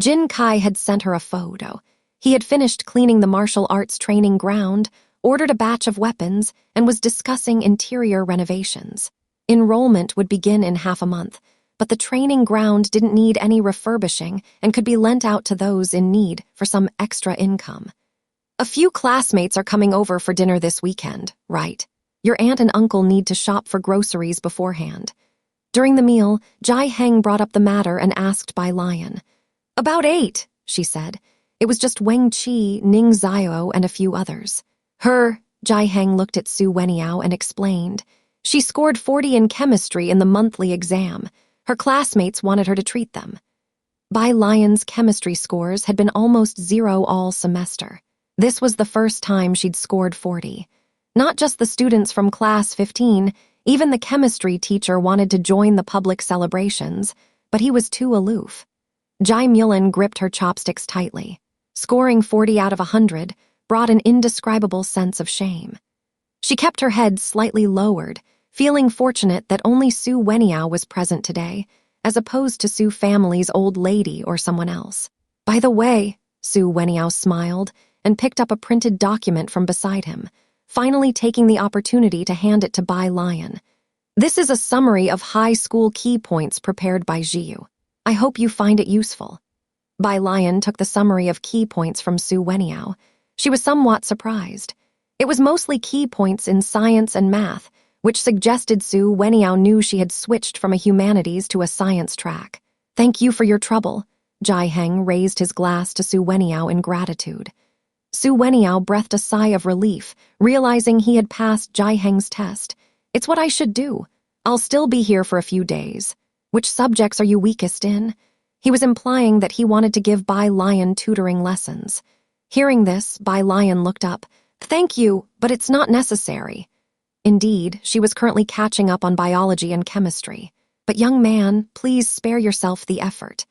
Jin Kai had sent her a photo. He had finished cleaning the martial arts training ground, ordered a batch of weapons, and was discussing interior renovations. Enrollment would begin in half a month, but the training ground didn't need any refurbishing and could be lent out to those in need for some extra income. A few classmates are coming over for dinner this weekend, right? Your aunt and uncle need to shop for groceries beforehand. During the meal, Jai Heng brought up the matter and asked Bai Lian. About 8, she said. It was just Wang Qi, Ning Xiao, and a few others. Jai Heng looked at Su Weniao and explained. She scored 40 in chemistry in the monthly exam. Her classmates wanted her to treat them. Bai Lian's chemistry scores had been almost 0 all semester. This was the first time she'd scored 40. Not just the students from class 15, even the chemistry teacher wanted to join the public celebrations, but he was too aloof. Jai Mulin gripped her chopsticks tightly. Scoring 40 out of 100 brought an indescribable sense of shame. She kept her head slightly lowered, feeling fortunate that only Su Weniao was present today, as opposed to Su family's old lady or someone else. By the way, Su Weniao smiled and picked up a printed document from beside him, finally taking the opportunity to hand it to Bai Lian. This is a summary of high school key points prepared by Jiu. I hope you find it useful. Bai Lian took the summary of key points from Su Weniao. She was somewhat surprised. It was mostly key points in science and math, which suggested Su Weniao knew she had switched from a humanities to a science track. Thank you for your trouble. Jai Heng raised his glass to Su Weniao in gratitude. Su Weniao breathed a sigh of relief, realizing he had passed Jai Heng's test. It's what I should do. I'll still be here for a few days. Which subjects are you weakest in? He was implying that he wanted to give Bai Lian tutoring lessons. Hearing this, Bai Lian looked up. Thank you, but it's not necessary. Indeed, she was currently catching up on biology and chemistry. But young man, please spare yourself the effort.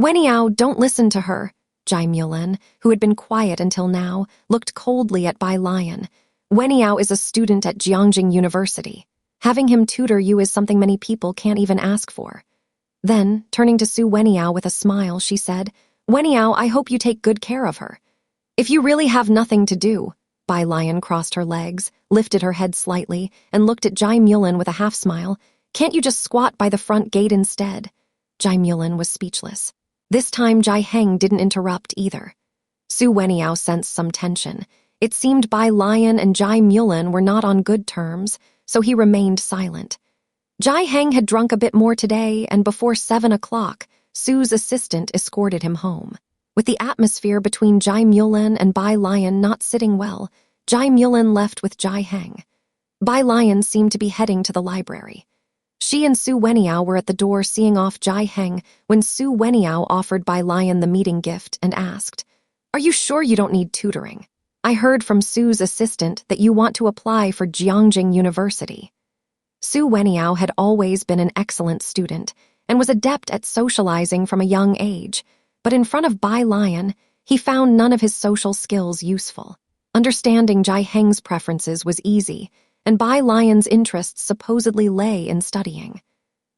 Weniao, don't listen to her. Jai Mulin, who had been quiet until now, looked coldly at Bai Lian. Weniao is a student at Jiangjing University. Having him tutor you is something many people can't even ask for. Then, turning to Su Weniao with a smile, she said, Weniao, I hope you take good care of her. If you really have nothing to do. Bai Lian crossed her legs, lifted her head slightly, and looked at Jai Mulin with a half-smile. Can't you just squat by the front gate instead? Jai Mulin was speechless. This time Jai Heng didn't interrupt either. Su Weniao sensed some tension. It seemed Bai Lian and Jai Mulin were not on good terms, so he remained silent. Jai Heng had drunk a bit more today, and before 7 o'clock, Su's assistant escorted him home. With the atmosphere between Jai Mulin and Bai Lian not sitting well, Jai Mulin left with Jai Heng. Bai Lian seemed to be heading to the library. She and Su Weniao were at the door seeing off Jai Heng when Su Weniao offered Bai Lian the meeting gift and asked, Are you sure you don't need tutoring? I heard from Su's assistant that you want to apply for Jiangjing University. Su Weniao had always been an excellent student and was adept at socializing from a young age, but in front of Bai Lian, he found none of his social skills useful. Understanding Jai Heng's preferences was easy, and Bai Lian's interests supposedly lay in studying.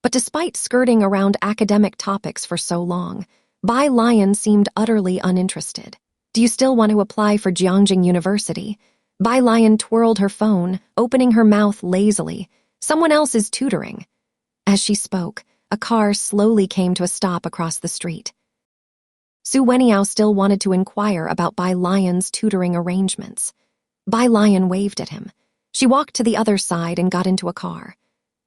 But despite skirting around academic topics for so long, Bai Lian seemed utterly uninterested. Do you still want to apply for Jiangjing University? Bai Lian twirled her phone, opening her mouth lazily. Someone else is tutoring. As she spoke, a car slowly came to a stop across the street. Su Weniao still wanted to inquire about Bai Lian's tutoring arrangements. Bai Lian waved at him. She walked to the other side and got into a car.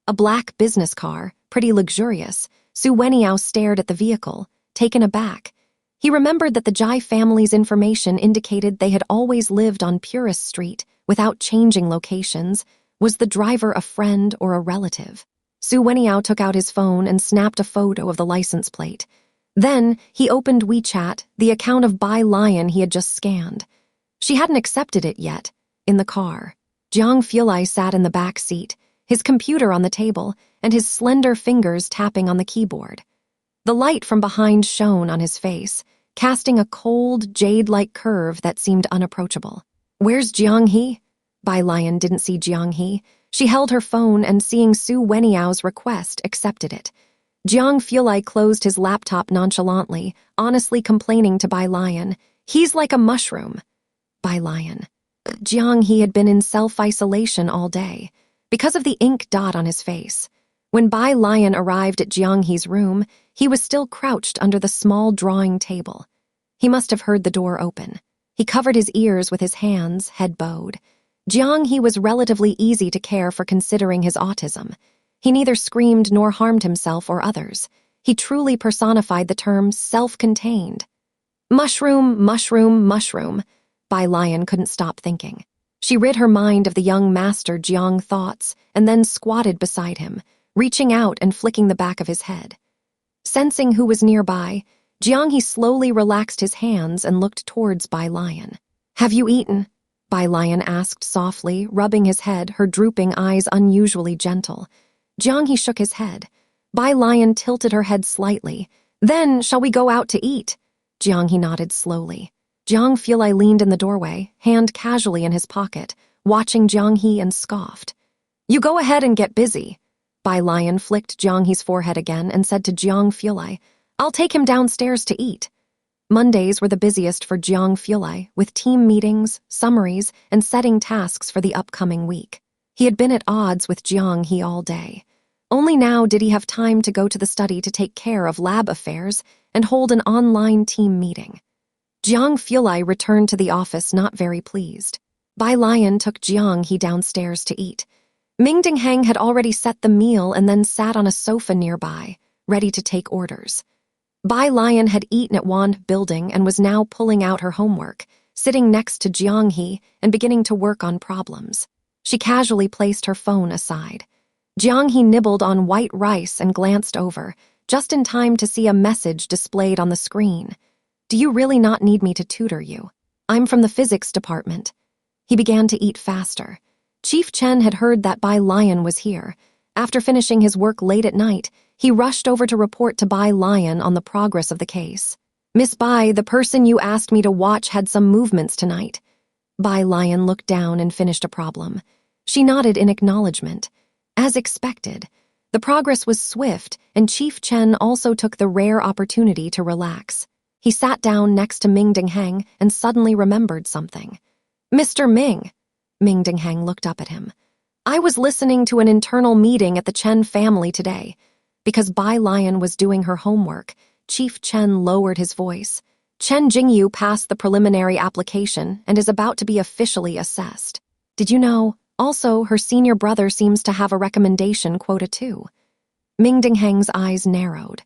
A black business car, pretty luxurious. Su Weniao stared at the vehicle, taken aback. He remembered that the Jai family's information indicated they had always lived on Purist Street without changing locations. Was the driver a friend or a relative? Su Weniao took out his phone and snapped a photo of the license plate. Then, he opened WeChat, the account of Bai Lian he had just scanned. She hadn't accepted it yet. In the car, Jiang Fulai sat in the back seat, his computer on the table, and his slender fingers tapping on the keyboard. The light from behind shone on his face, casting a cold, jade-like curve that seemed unapproachable. "Where's Jiang-hee?" Bai Lian didn't see Jiang-hee. She held her phone and, seeing Su Weniao's request, accepted it. Jiang Fulai closed his laptop nonchalantly, honestly complaining to Bai Lian, "He's like a mushroom." Bai Lian. Jiang-hee had been in self-isolation all day, because of the ink dot on his face. When Bai Lian arrived at Jiang-hee's room, he was still crouched under the small drawing table. He must have heard the door open. He covered his ears with his hands, head bowed. Jiang-hee was relatively easy to care for considering his autism. He neither screamed nor harmed himself or others. He truly personified the term self-contained. Mushroom, mushroom, mushroom. Bai Lian couldn't stop thinking. She rid her mind of the young master Jiang thoughts and then squatted beside him, reaching out and flicking the back of his head. Sensing who was nearby, Jiang-hee slowly relaxed his hands and looked towards Bai Lian. "Have you eaten?" Bai Lian asked softly, rubbing his head, her drooping eyes unusually gentle. Jiang-hee shook his head. Bai Lian tilted her head slightly. "Then, shall we go out to eat?" Jiang-hee nodded slowly. Jiang Fulai leaned in the doorway, hand casually in his pocket, watching Jiang-hee and scoffed. "You go ahead and get busy." Bai Lian flicked Jiang-hee's forehead again and said to Jiang Fulai, "I'll take him downstairs to eat." Mondays were the busiest for Jiang Fulai, with team meetings, summaries, and setting tasks for the upcoming week. He had been at odds with Jiang-hee all day. Only now did he have time to go to the study to take care of lab affairs and hold an online team meeting. Jiang Fulai returned to the office not very pleased. Bai Lian took Jiang-hee downstairs to eat. Ming Dingheng had already set the meal and then sat on a sofa nearby, ready to take orders. Bai Lian had eaten at Wan Building and was now pulling out her homework, sitting next to Jiang-hee and beginning to work on problems. She casually placed her phone aside. Jiang-hee nibbled on white rice and glanced over, just in time to see a message displayed on the screen. "Do you really not need me to tutor you? I'm from the physics department." He began to eat faster. Chief Chen had heard that Bai Lian was here. After finishing his work late at night, he rushed over to report to Bai Lian on the progress of the case. "Miss Bai, the person you asked me to watch had some movements tonight." Bai Lian looked down and finished a problem. She nodded in acknowledgement. As expected, the progress was swift, and Chief Chen also took the rare opportunity to relax. He sat down next to Ming Dingheng and suddenly remembered something. "Mr. Ming." Ming Dingheng looked up at him. "I was listening to an internal meeting at the Chen family today." Because Bai Lian was doing her homework, Chief Chen lowered his voice. "Chen Jingyu passed the preliminary application and is about to be officially assessed. Did you know? Also, her senior brother seems to have a recommendation quota too." Ming Dingheng's eyes narrowed.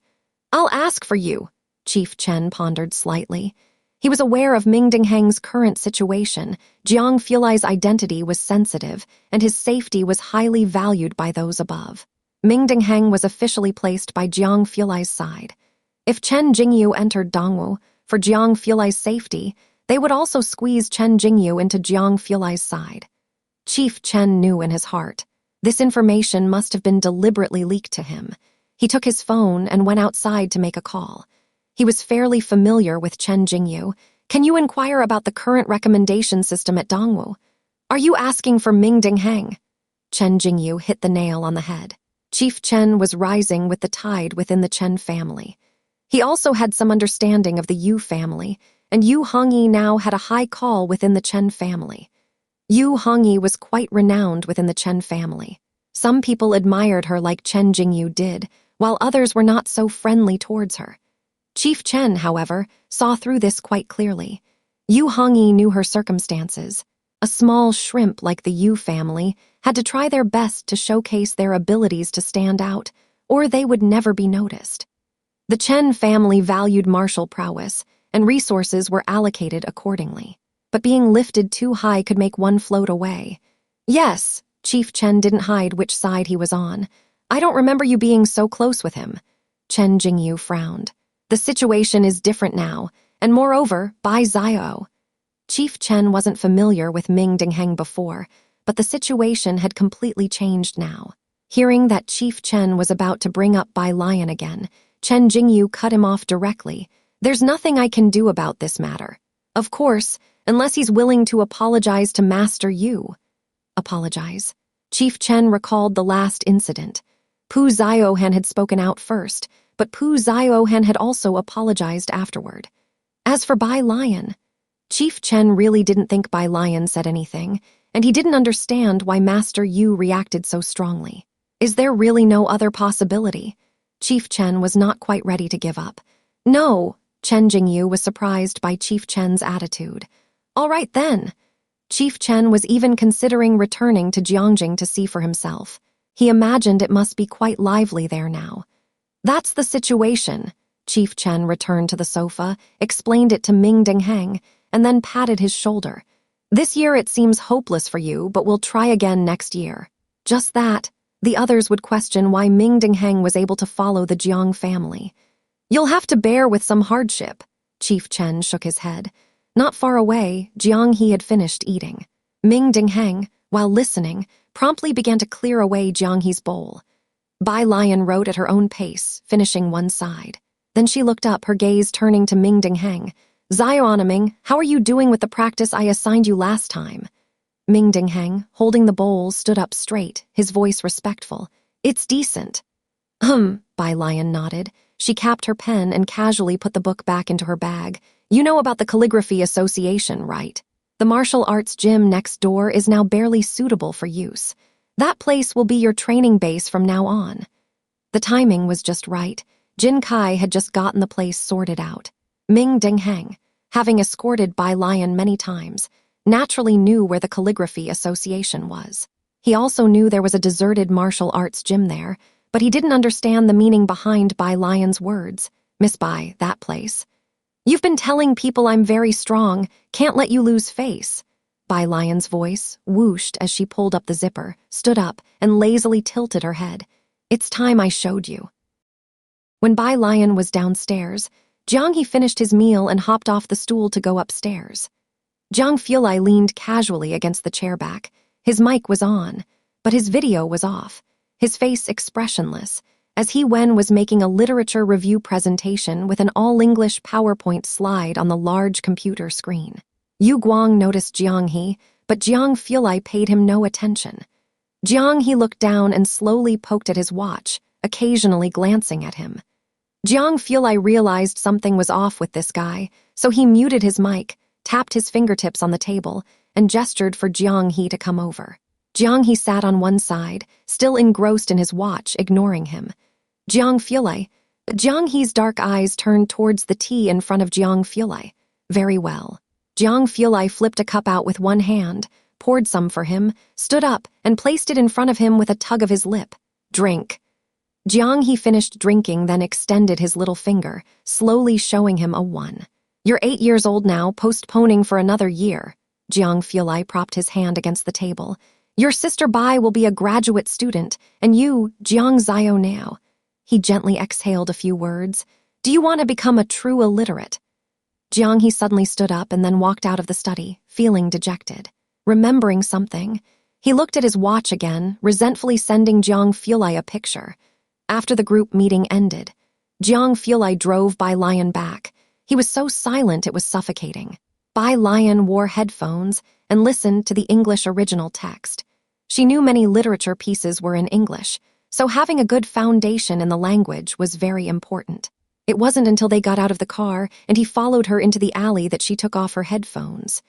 "I'll ask for you." Chief Chen pondered slightly. He was aware of Ming Dingheng's current situation. Jiang Fulai's identity was sensitive, and his safety was highly valued by those above. Ming Dingheng was officially placed by Jiang Fulai's side. If Chen Jingyu entered Dongwu, for Jiang Fulai's safety, they would also squeeze Chen Jingyu into Jiang Fulai's side. Chief Chen knew in his heart. This information must have been deliberately leaked to him. He took his phone and went outside to make a call. He was fairly familiar with Chen Jingyu. "Can you inquire about the current recommendation system at Dongwu?" "Are you asking for Ming Dingheng?" Chen Jingyu hit the nail on the head. Chief Chen was rising with the tide within the Chen family. He also had some understanding of the Yu family, and Yu Hongyi now had a high call within the Chen family. Yu Hongyi was quite renowned within the Chen family. Some people admired her like Chen Jingyu did, while others were not so friendly towards her. Chief Chen, however, saw through this quite clearly. Yu Hongyi knew her circumstances. A small shrimp like the Yu family had to try their best to showcase their abilities to stand out, or they would never be noticed. The Chen family valued martial prowess, and resources were allocated accordingly. But being lifted too high could make one float away. "Yes," Chief Chen didn't hide which side he was on. "I don't remember you being so close with him." Chen Jingyu frowned. "The situation is different now, and moreover, Bai Xiao." Chief Chen wasn't familiar with Ming Dingheng before, but the situation had completely changed now. Hearing that Chief Chen was about to bring up Bai Lian again, Chen Jingyu cut him off directly. "There's nothing I can do about this matter. Of course, unless he's willing to apologize to Master Yu." Apologize? Chief Chen recalled the last incident. Pu Ziohan had spoken out first, but Pu Ziohan had also apologized afterward. As for Bai Lian, Chief Chen really didn't think Bai Lian said anything, and he didn't understand why Master Yu reacted so strongly. Is there really no other possibility? Chief Chen was not quite ready to give up. "No," Chen Jingyu was surprised by Chief Chen's attitude. "All right then." Chief Chen was even considering returning to Jiangjing to see for himself. He imagined it must be quite lively there now. "That's the situation." Chief Chen returned to the sofa, explained it to Ming Dingheng, and then patted his shoulder. "This year it seems hopeless for you, but we'll try again next year." Just that. The others would question why Ming Dingheng was able to follow the Jiang family. "You'll have to bear with some hardship." Chief Chen shook his head. Not far away, Jiang He had finished eating. Ming Dingheng, while listening, promptly began to clear away Jiang He's bowl. Bai Lian wrote at her own pace, finishing one side. Then she looked up, her gaze turning to Ming Dingheng. "Zioanaming, how are you doing with the practice I assigned you last time?" Ming Dingheng, holding the bowl, stood up straight, his voice respectful. "It's decent." Bai Lian nodded. She capped her pen and casually put the book back into her bag. "You know about the Calligraphy Association, right? The martial arts gym next door is now barely suitable for use. That place will be your training base from now on." The timing was just right. Jin Kai had just gotten the place sorted out. Ming Dingheng, having escorted Bai Lian many times, naturally knew where the Calligraphy Association was. He also knew there was a deserted martial arts gym there, but he didn't understand the meaning behind Bai Lian's words. "Miss Bai, that place. You've been telling people I'm very strong, can't let you lose face." Bai Lian's voice whooshed as she pulled up the zipper, stood up, and lazily tilted her head. "It's time I showed you." When Bai Lian was downstairs, Jiang He finished his meal and hopped off the stool to go upstairs. Jiang Fulai leaned casually against the chair back. His mic was on, but his video was off, his face expressionless, as he was making a literature review presentation with an all-English PowerPoint slide on the large computer screen. Yu Guang noticed Jiang He, but Jiang Fulai paid him no attention. Jiang He looked down and slowly poked at his watch, occasionally glancing at him. Jiang Fulai realized something was off with this guy, so he muted his mic, tapped his fingertips on the table, and gestured for Jiang He to come over. Jiang He sat on one side, still engrossed in his watch, ignoring him. "Jiang Fulai." Jiang He's dark eyes turned towards the tea in front of Jiang Fulai. "Very well." Jiang Fulai flipped a cup out with one hand, poured some for him, stood up, and placed it in front of him with a tug of his lip. "Drink." Jiang He finished drinking, then extended his little finger, slowly showing him a 1. "You're 8 years old now, postponing for another year." Jiang Fulai propped his hand against the table. "Your sister Bai will be a graduate student, and you, Jiang Zio now." He gently exhaled a few words. "Do you want to become a true illiterate?" Jiang He suddenly stood up and then walked out of the study, feeling dejected. Remembering something, he looked at his watch again, resentfully sending Jiang Fulai a picture. After the group meeting ended, Jiang Fulai drove Bai Lian back. He was so silent it was suffocating. Bai Lian wore headphones and listened to the English original text. She knew many literature pieces were in English, so having a good foundation in the language was very important. It wasn't until they got out of the car and he followed her into the alley that she took off her headphones.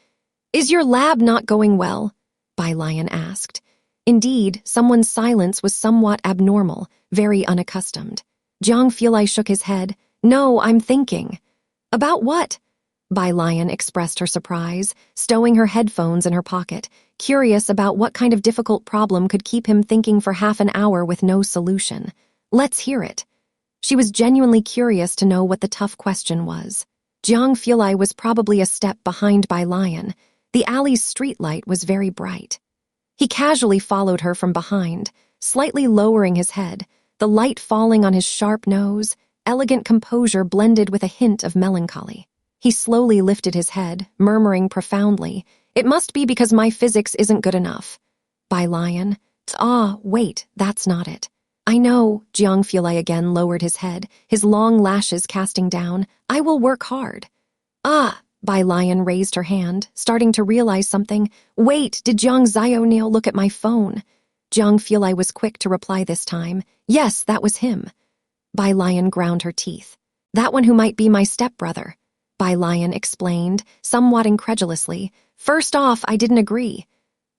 "Is your lab not going well?" Bai Lian asked. Indeed, someone's silence was somewhat abnormal, very unaccustomed. Jiang Fulai shook his head. "No, I'm thinking." "About what?" Bai Lian expressed her surprise, stowing her headphones in her pocket, curious about what kind of difficult problem could keep him thinking for half an hour with no solution. "Let's hear it." She was genuinely curious to know what the tough question was. Jiang Fulai was probably a step behind Bai Lian. The alley's streetlight was very bright. He casually followed her from behind, slightly lowering his head, the light falling on his sharp nose, elegant composure blended with a hint of melancholy. He slowly lifted his head, murmuring profoundly, "It must be because my physics isn't good enough." Bai Lian. Wait, that's not it. I know, Jiang Fulai again lowered his head, his long lashes casting down. I will work hard. Bai Lian raised her hand, starting to realize something. Wait, did Jiang Zioneo look at my phone? Jiang Fulai was quick to reply this time. Yes, that was him. Bai Lian ground her teeth. That one who might be my stepbrother. Bai Lian explained, somewhat incredulously. First off, I didn't agree.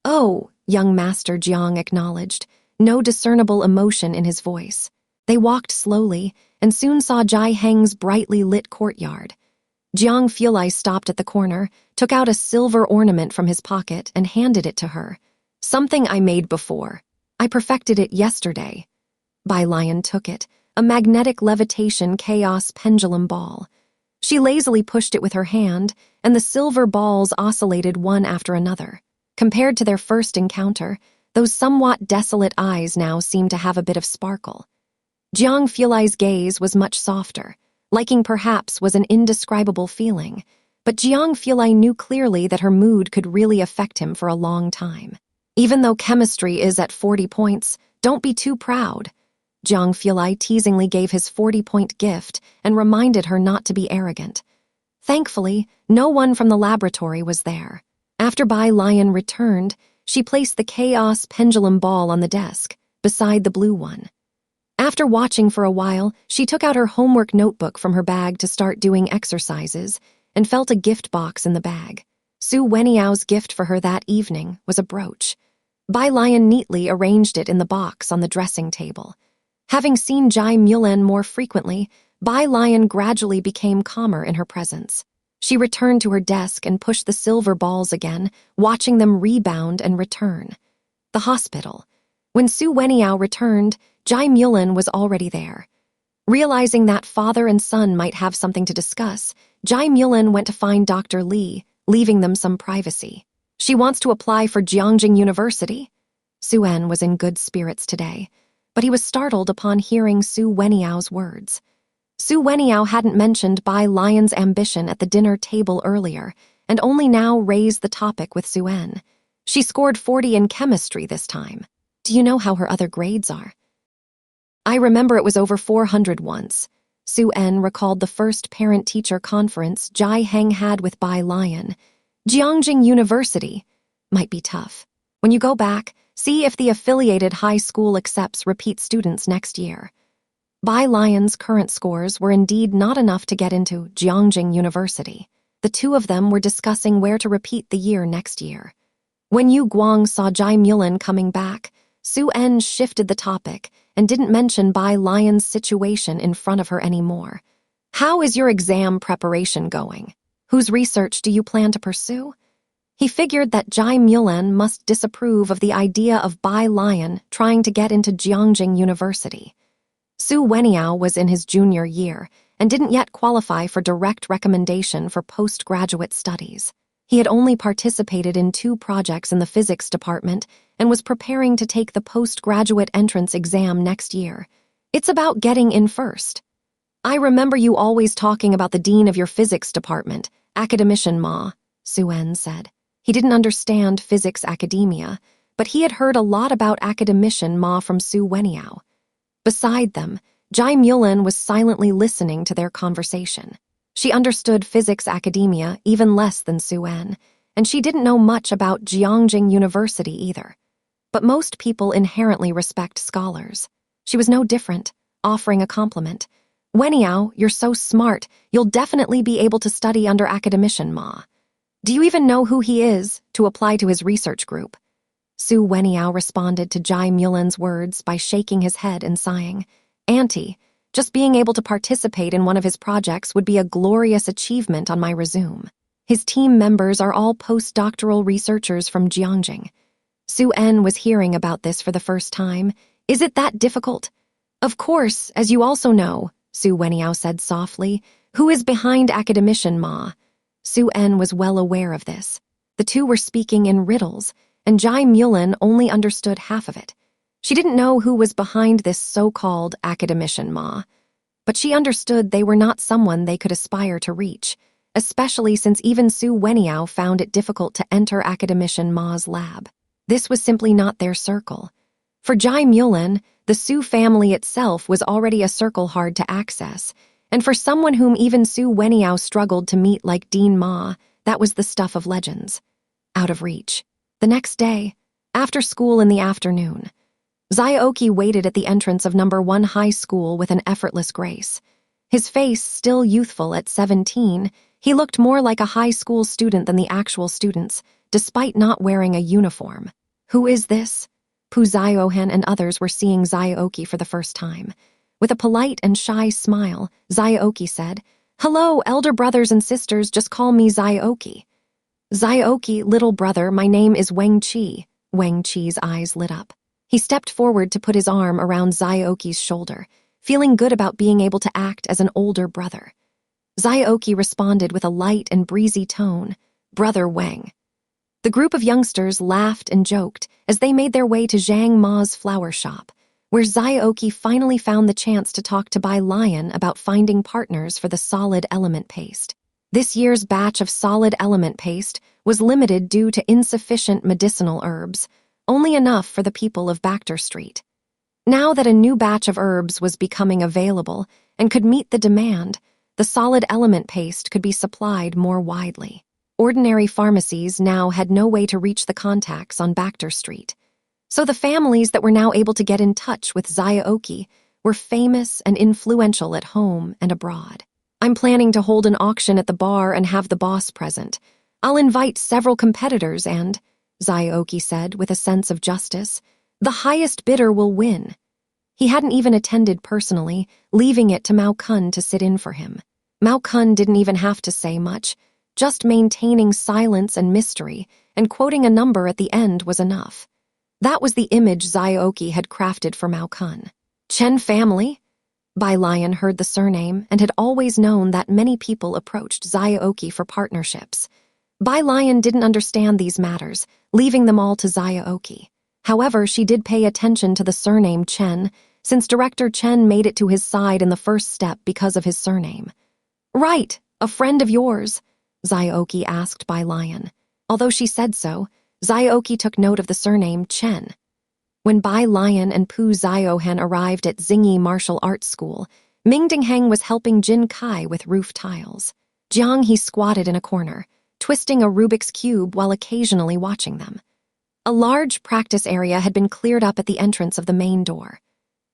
Oh, young Master Jiang acknowledged, no discernible emotion in his voice. They walked slowly and soon saw Jai Heng's brightly lit courtyard. Jiang Fulai stopped at the corner, took out a silver ornament from his pocket and handed it to her. Something I made before. I perfected it yesterday. Bai Lian took it, a magnetic levitation chaos pendulum ball. She lazily pushed it with her hand, and the silver balls oscillated one after another. Compared to their first encounter, those somewhat desolate eyes now seemed to have a bit of sparkle. Jiang Fulai's gaze was much softer. Liking perhaps was an indescribable feeling, but Jiang Fulai knew clearly that her mood could really affect him for a long time. Even though chemistry is at 40 points, don't be too proud. Jiang Fulai teasingly gave his 40-point gift and reminded her not to be arrogant. Thankfully, no one from the laboratory was there. After Bai Lian returned, she placed the chaos pendulum ball on the desk, beside the blue one. After watching for a while, she took out her homework notebook from her bag to start doing exercises and felt a gift box in the bag. Su Weniao's gift for her that evening was a brooch. Bai Lian neatly arranged it in the box on the dressing table. Having seen Jai Mulan more frequently, Bai Lian gradually became calmer in her presence. She returned to her desk and pushed the silver balls again, watching them rebound and return. The hospital. When Su Weniao returned, Jai Mulan was already there. Realizing that father and son might have something to discuss, Jai Mulan went to find Dr. Li, leaving them some privacy. She wants to apply for Jiangjing University. Suen was in good spirits today, but he was startled upon hearing Su Weniao's words. Su Weniao hadn't mentioned Bai Lian's ambition at the dinner table earlier, and only now raised the topic with Suen. She scored 40 in chemistry this time. Do you know how her other grades are? I remember it was over 400 once. Suen recalled the first parent-teacher conference Jai Heng had with Bai Lian. Jiangjing University might be tough. When you go back, see if the affiliated high school accepts repeat students next year. Bai Lian's current scores were indeed not enough to get into Jiangjing University. The two of them were discussing where to repeat the year next year. When Yu Guang saw Jai Mulan coming back, Su En shifted the topic and didn't mention Bai Lian's situation in front of her anymore. How is your exam preparation going? Whose research do you plan to pursue? He figured that Jai Mulan must disapprove of the idea of Bai Lian trying to get into Jiangjing University. Su Weniao was in his junior year and didn't yet qualify for direct recommendation for postgraduate studies. He had only participated in 2 projects in the physics department and was preparing to take the postgraduate entrance exam next year. It's about getting in first. I remember you always talking about the dean of your physics department, academician Ma, Suen said. He didn't understand physics academia, but he had heard a lot about academician Ma from Su Weniao. Beside them, Jai Mulan was silently listening to their conversation. She understood physics academia even less than Suen, and she didn't know much about Jiangjing University either. But most people inherently respect scholars. She was no different, offering a compliment. Weniao, you're so smart, you'll definitely be able to study under academician Ma. Do you even know who he is to apply to his research group? Su Weniao responded to Jai Mulan's words by shaking his head and sighing. Auntie, just being able to participate in one of his projects would be a glorious achievement on my resume. His team members are all postdoctoral researchers from Jiangjing. Su En was hearing about this for the first time. Is it that difficult? Of course, as you also know, Su Weniao said softly, who is behind academician Ma? Su En was well aware of this. The two were speaking in riddles, and Jai Mulan only understood half of it. She didn't know who was behind this so-called academician Ma, but she understood they were not someone they could aspire to reach, especially since even Su Weniao found it difficult to enter academician Ma's lab. This was simply not their circle. For Jai Mulin, the Su family itself was already a circle hard to access, and for someone whom even Su Weniao struggled to meet like Dean Ma, that was the stuff of legends. Out of reach. The next day, after school in the afternoon, Zioki waited at the entrance of number 1 high school with an effortless grace. His face still youthful at 17, he looked more like a high school student than the actual students, despite not wearing a uniform. Who is this? Pu Ziohan and others were seeing Zioki for the first time. With a polite and shy smile, Zioki said, "Hello, elder brothers and sisters, just call me Zioki." "Zioki, little brother, my name is Wang Qi." Wang Qi's eyes lit up. He stepped forward to put his arm around Zioki's shoulder, feeling good about being able to act as an older brother. Zioki responded with a light and breezy tone, "Brother Wang." The group of youngsters laughed and joked as they made their way to Zhang Ma's flower shop, where Zioki finally found the chance to talk to Bai Lian about finding partners for the solid element paste. This year's batch of solid element paste was limited due to insufficient medicinal herbs, only enough for the people of Bacter Street. Now that a new batch of herbs was becoming available and could meet the demand, the solid element paste could be supplied more widely. Ordinary pharmacies now had no way to reach the contacts on Bacter Street. So the families that were now able to get in touch with Zioki were famous and influential at home and abroad. "I'm planning to hold an auction at the bar and have the boss present. I'll invite several competitors and," Zioki said with a sense of justice, "the highest bidder will win." He hadn't even attended personally, leaving it to Mao Kun to sit in for him. Mao Kun didn't even have to say much. Just maintaining silence and mystery and quoting a number at the end was enough. That was the image Zioki had crafted for Mao Kun. Chen family? Bai Lian heard the surname and had always known that many people approached Zioki for partnerships. Bai Lian didn't understand these matters, leaving them all to Zioki. However, she did pay attention to the surname Chen, since Director Chen made it to his side in the first step because of his surname. "Right, a friend of yours?" Zioki asked Bai Lian. Although she said so, Zioki took note of the surname Chen. When Bai Lian and Pu Ziohan arrived at Xingyi Martial Arts School, Ming Dingheng was helping Jin Kai with roof tiles. Jiang he squatted in a corner, twisting a Rubik's Cube while occasionally watching them. A large practice area had been cleared up at the entrance of the main door.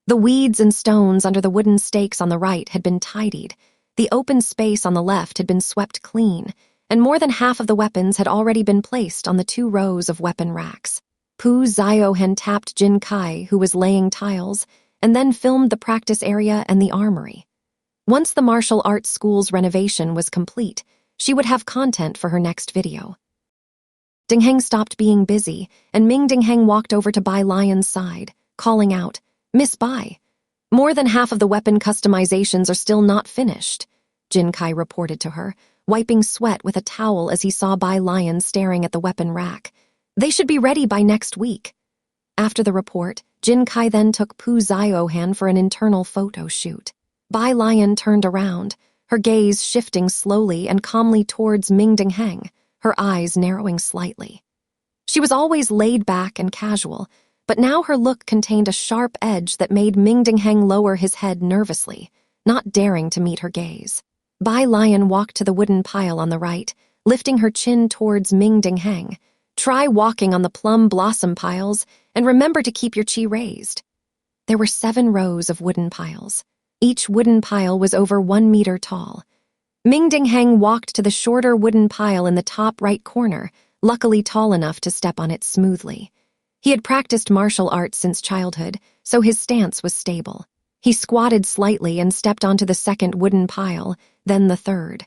The weeds and stones under the wooden stakes on the right had been tidied. The open space on the left had been swept clean, and more than half of the weapons had already been placed on the 2 rows of weapon racks. Pu Ziohan tapped Jin Kai, who was laying tiles, and then filmed the practice area and the armory. Once the martial arts school's renovation was complete, she would have content for her next video. Dingheng stopped being busy, and Ming Dingheng walked over to Bai Lian's side, calling out, "Miss Bai, more than half of the weapon customizations are still not finished," Jin Kai reported to her, wiping sweat with a towel as he saw Bai Lian staring at the weapon rack. "They should be ready by next week." After the report, Jin Kai then took Pu Ziohan for an internal photo shoot. Bai Lian turned around, her gaze shifting slowly and calmly towards Ming Dingheng, her eyes narrowing slightly. She was always laid back and casual, but now her look contained a sharp edge that made Ming Dingheng lower his head nervously, not daring to meet her gaze. Bai Lian walked to the wooden pile on the right, lifting her chin towards Ming Dingheng. "Try walking on the plum blossom piles, and remember to keep your chi raised." There were 7 rows of wooden piles. Each wooden pile was over 1 meter tall. Ming Dingheng walked to the shorter wooden pile in the top right corner, luckily tall enough to step on it smoothly. He had practiced martial arts since childhood, so his stance was stable. He squatted slightly and stepped onto the second wooden pile, then the third.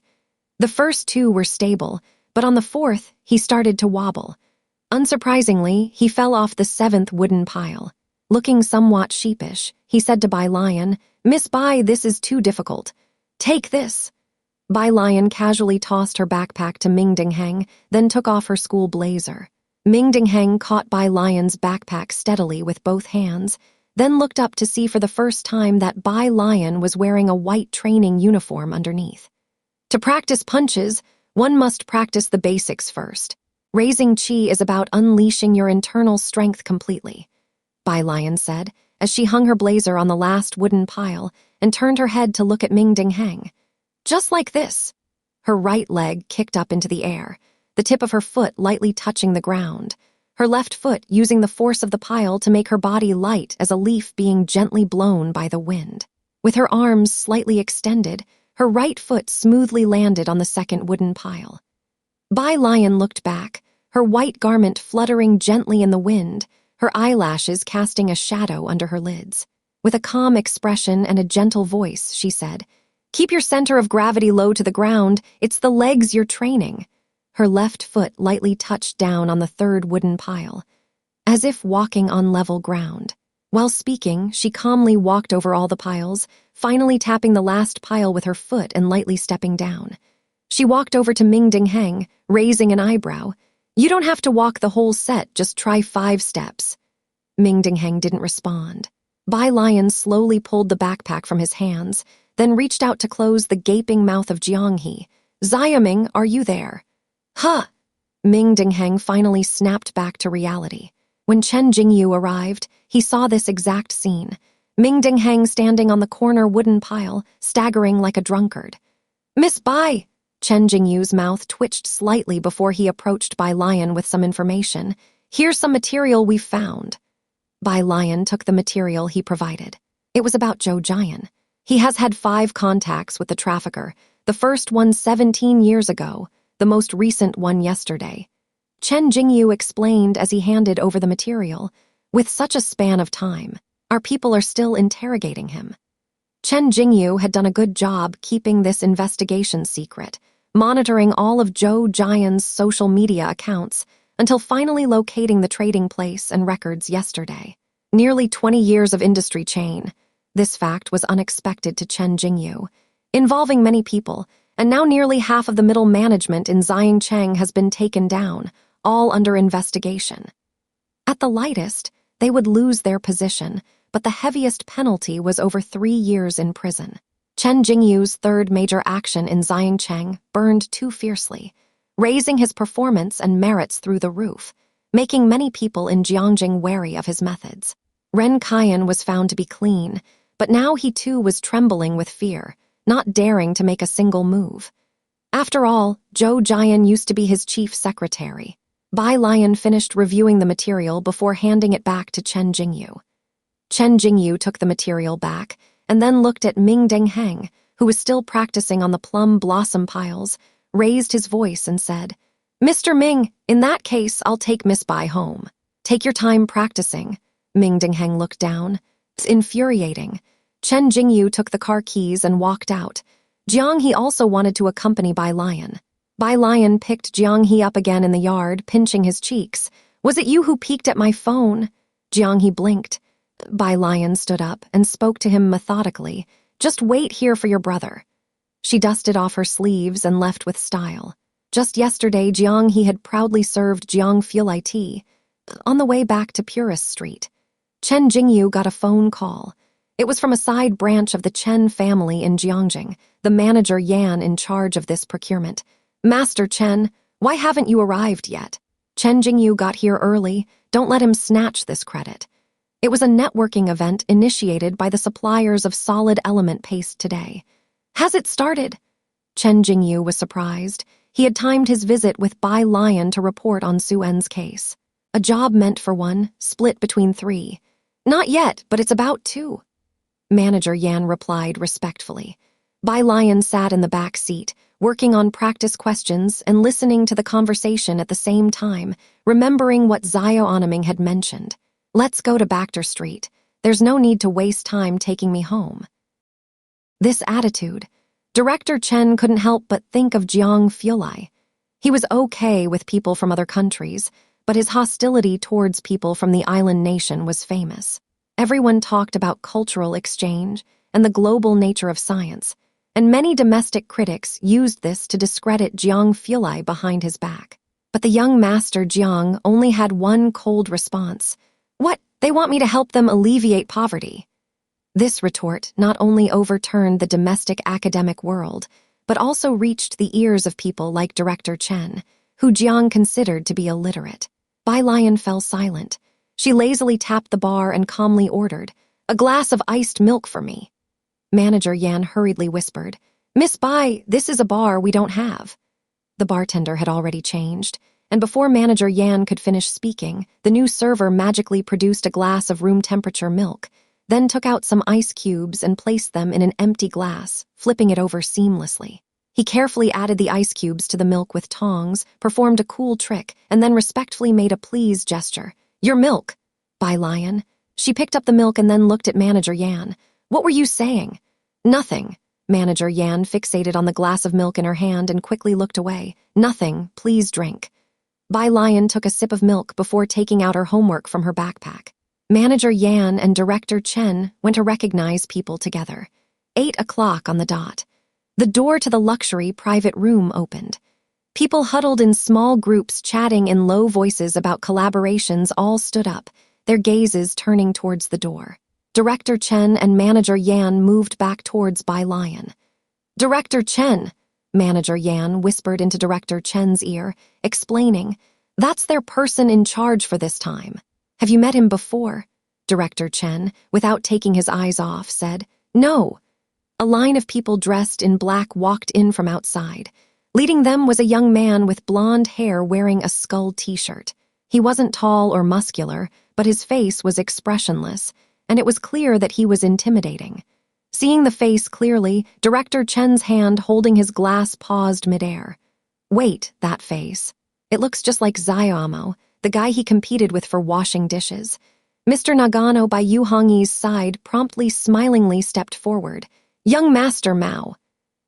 The first 2 were stable, but on the 4th, he started to wobble. Unsurprisingly, he fell off the 7th wooden pile. Looking somewhat sheepish, he said to Bai Lian, "Miss Bai, this is too difficult. Take this." Bai Lian casually tossed her backpack to Ming Dingheng, then took off her school blazer. Ming Dingheng caught Bai Lian's backpack steadily with both hands, then looked up to see for the first time that Bai Lian was wearing a white training uniform underneath. To practice punches, one must practice the basics first. Raising qi is about unleashing your internal strength completely, Bai Lian said, as she hung her blazer on the last wooden pile and turned her head to look at Ming Dingheng. Just like this. Her right leg kicked up into the air, the tip of her foot lightly touching the ground, her left foot using the force of the pile to make her body light as a leaf being gently blown by the wind. With her arms slightly extended, her right foot smoothly landed on the second wooden pile. Bai Lian looked back, her white garment fluttering gently in the wind, her eyelashes casting a shadow under her lids. With a calm expression and a gentle voice, she said, "Keep your center of gravity low to the ground, it's the legs you're training." Her left foot lightly touched down on the third wooden pile, as if walking on level ground. While speaking, she calmly walked over all the piles, finally tapping the last pile with her foot and lightly stepping down. She walked over to Ming Dingheng, raising an eyebrow. "You don't have to walk the whole set, just try 5 steps." Ming Dingheng didn't respond. Bai Lian slowly pulled the backpack from his hands, then reached out to close the gaping mouth of Jianghe. "Xiaming, are you there?" "Huh!" Ming Dingheng finally snapped back to reality. When Chen Jingyu arrived, he saw this exact scene. Ming Dingheng standing on the corner wooden pile, staggering like a drunkard. "Miss Bai!" Chen Jingyu's mouth twitched slightly before he approached Bai Lian with some information. "Here's some material we've found." Bai Lian took the material he provided. It was about Zhou Jian. He has had 5 contacts with the trafficker, the first one 17 years ago, the most recent one yesterday. Chen Jingyu explained as he handed over the material. "With such a span of time, our people are still interrogating him." Chen Jingyu had done a good job keeping this investigation secret, monitoring all of Zhou Jian's social media accounts until finally locating the trading place and records yesterday. Nearly 20 years of industry chain. This fact was unexpected to Chen Jingyu, involving many people, and now nearly half of the middle management in Xiangcheng has been taken down, all under investigation. At the lightest, they would lose their position, but the heaviest penalty was over 3 years in prison. Chen Jingyu's third major action in Xiangcheng burned too fiercely, raising his performance and merits through the roof, making many people in Jiangjing wary of his methods. Ren Kaiyan was found to be clean, but now he too was trembling with fear, not daring to make a single move. After all, Zhou Jian used to be his chief secretary. Bai Lian finished reviewing the material before handing it back to Chen Jingyu. Chen Jingyu took the material back and then looked at Ming Dingheng, who was still practicing on the plum blossom piles, raised his voice and said, "Mr. Ming, in that case, I'll take Miss Bai home. Take your time practicing." Ming Dingheng looked down. It's infuriating. Chen Jingyu took the car keys and walked out. Jianghe also wanted to accompany Bai Lian. Bai Lian picked Jianghe up again in the yard, pinching his cheeks. "Was it you who peeked at my phone?" Jianghe blinked. Bai Lian stood up and spoke to him methodically. "Just wait here for your brother." She dusted off her sleeves and left with style. Just yesterday, Jianghe had proudly served Jiang Fulai tea. On the way back to Purist Street, Chen Jingyu got a phone call. It was from a side branch of the Chen family in Jiangjing, the manager Yan in charge of this procurement. "Master Chen, why haven't you arrived yet? Chen Jingyu got here early. Don't let him snatch this credit." It was a networking event initiated by the suppliers of solid element paste today. "Has it started?" Chen Jingyu was surprised. He had timed his visit with Bai Lian to report on Su En's case. A job meant for 1, split between 3. "Not yet, but it's about to." Manager Yan replied respectfully. Bai Lian sat in the back seat, working on practice questions and listening to the conversation at the same time, remembering what Zio Onaming had mentioned. "Let's go to Baxter Street. There's no need to waste time taking me home." This attitude, Director Chen couldn't help but think of Jiang Fulai. He was okay with people from other countries, but his hostility towards people from the island nation was famous. Everyone talked about cultural exchange and the global nature of science, and many domestic critics used this to discredit Jiang Fulai behind his back. But the young master Jiang only had one cold response. "What? They want me to help them alleviate poverty." This retort not only overturned the domestic academic world, but also reached the ears of people like Director Chen, who Jiang considered to be illiterate. Bai Lian fell silent. She lazily tapped the bar and calmly ordered, "A glass of iced milk for me." Manager Yan hurriedly whispered, "Miss Bai, this is a bar we don't have." The bartender had already changed, and before Manager Yan could finish speaking, the new server magically produced a glass of room-temperature milk, then took out some ice cubes and placed them in an empty glass, flipping it over seamlessly. He carefully added the ice cubes to the milk with tongs, performed a cool trick, and then respectfully made a please gesture. "Your milk." Bai Lian. She picked up the milk and then looked at Manager Yan. "What were you saying?" "Nothing." Manager Yan fixated on the glass of milk in her hand and quickly looked away. "Nothing, please drink." Bai Lian took a sip of milk before taking out her homework from her backpack. Manager Yan and Director Chen went to recognize people together. 8 o'clock on the dot. The door to the luxury private room opened. People huddled in small groups chatting in low voices about collaborations all stood up, their gazes turning towards the door. Director Chen and Manager Yan moved back towards Bai Lian. "Director Chen," Manager Yan whispered into Director Chen's ear, explaining, "That's their person in charge for this time. Have you met him before?" Director Chen, without taking his eyes off, said, "No." A line of people dressed in black walked in from outside. Leading them was a young man with blonde hair wearing a skull t-shirt. He wasn't tall or muscular, but his face was expressionless, and it was clear that he was intimidating. Seeing the face clearly, Director Chen's hand holding his glass paused midair. "Wait, that face. It looks just like Xiaomo, the guy he competed with for washing dishes." Mr. Nagano by Yu Hongyi's side promptly smilingly stepped forward. "Young Master Mao."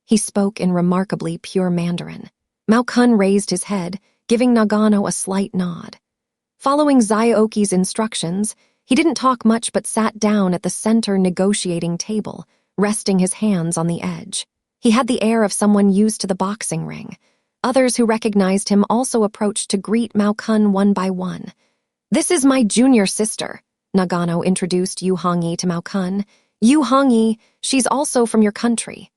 He spoke in remarkably pure Mandarin. Mao Kun raised his head, giving Nagano a slight nod. Following Zaiyoki's instructions, he didn't talk much but sat down at the center negotiating table, resting his hands on the edge. He had the air of someone used to the boxing ring. Others who recognized him also approached to greet Mao Kun one by one. "This is my junior sister," Nagano introduced Yu Hongyi to Mao Kun. "Yu Hongyi, she's also from your country."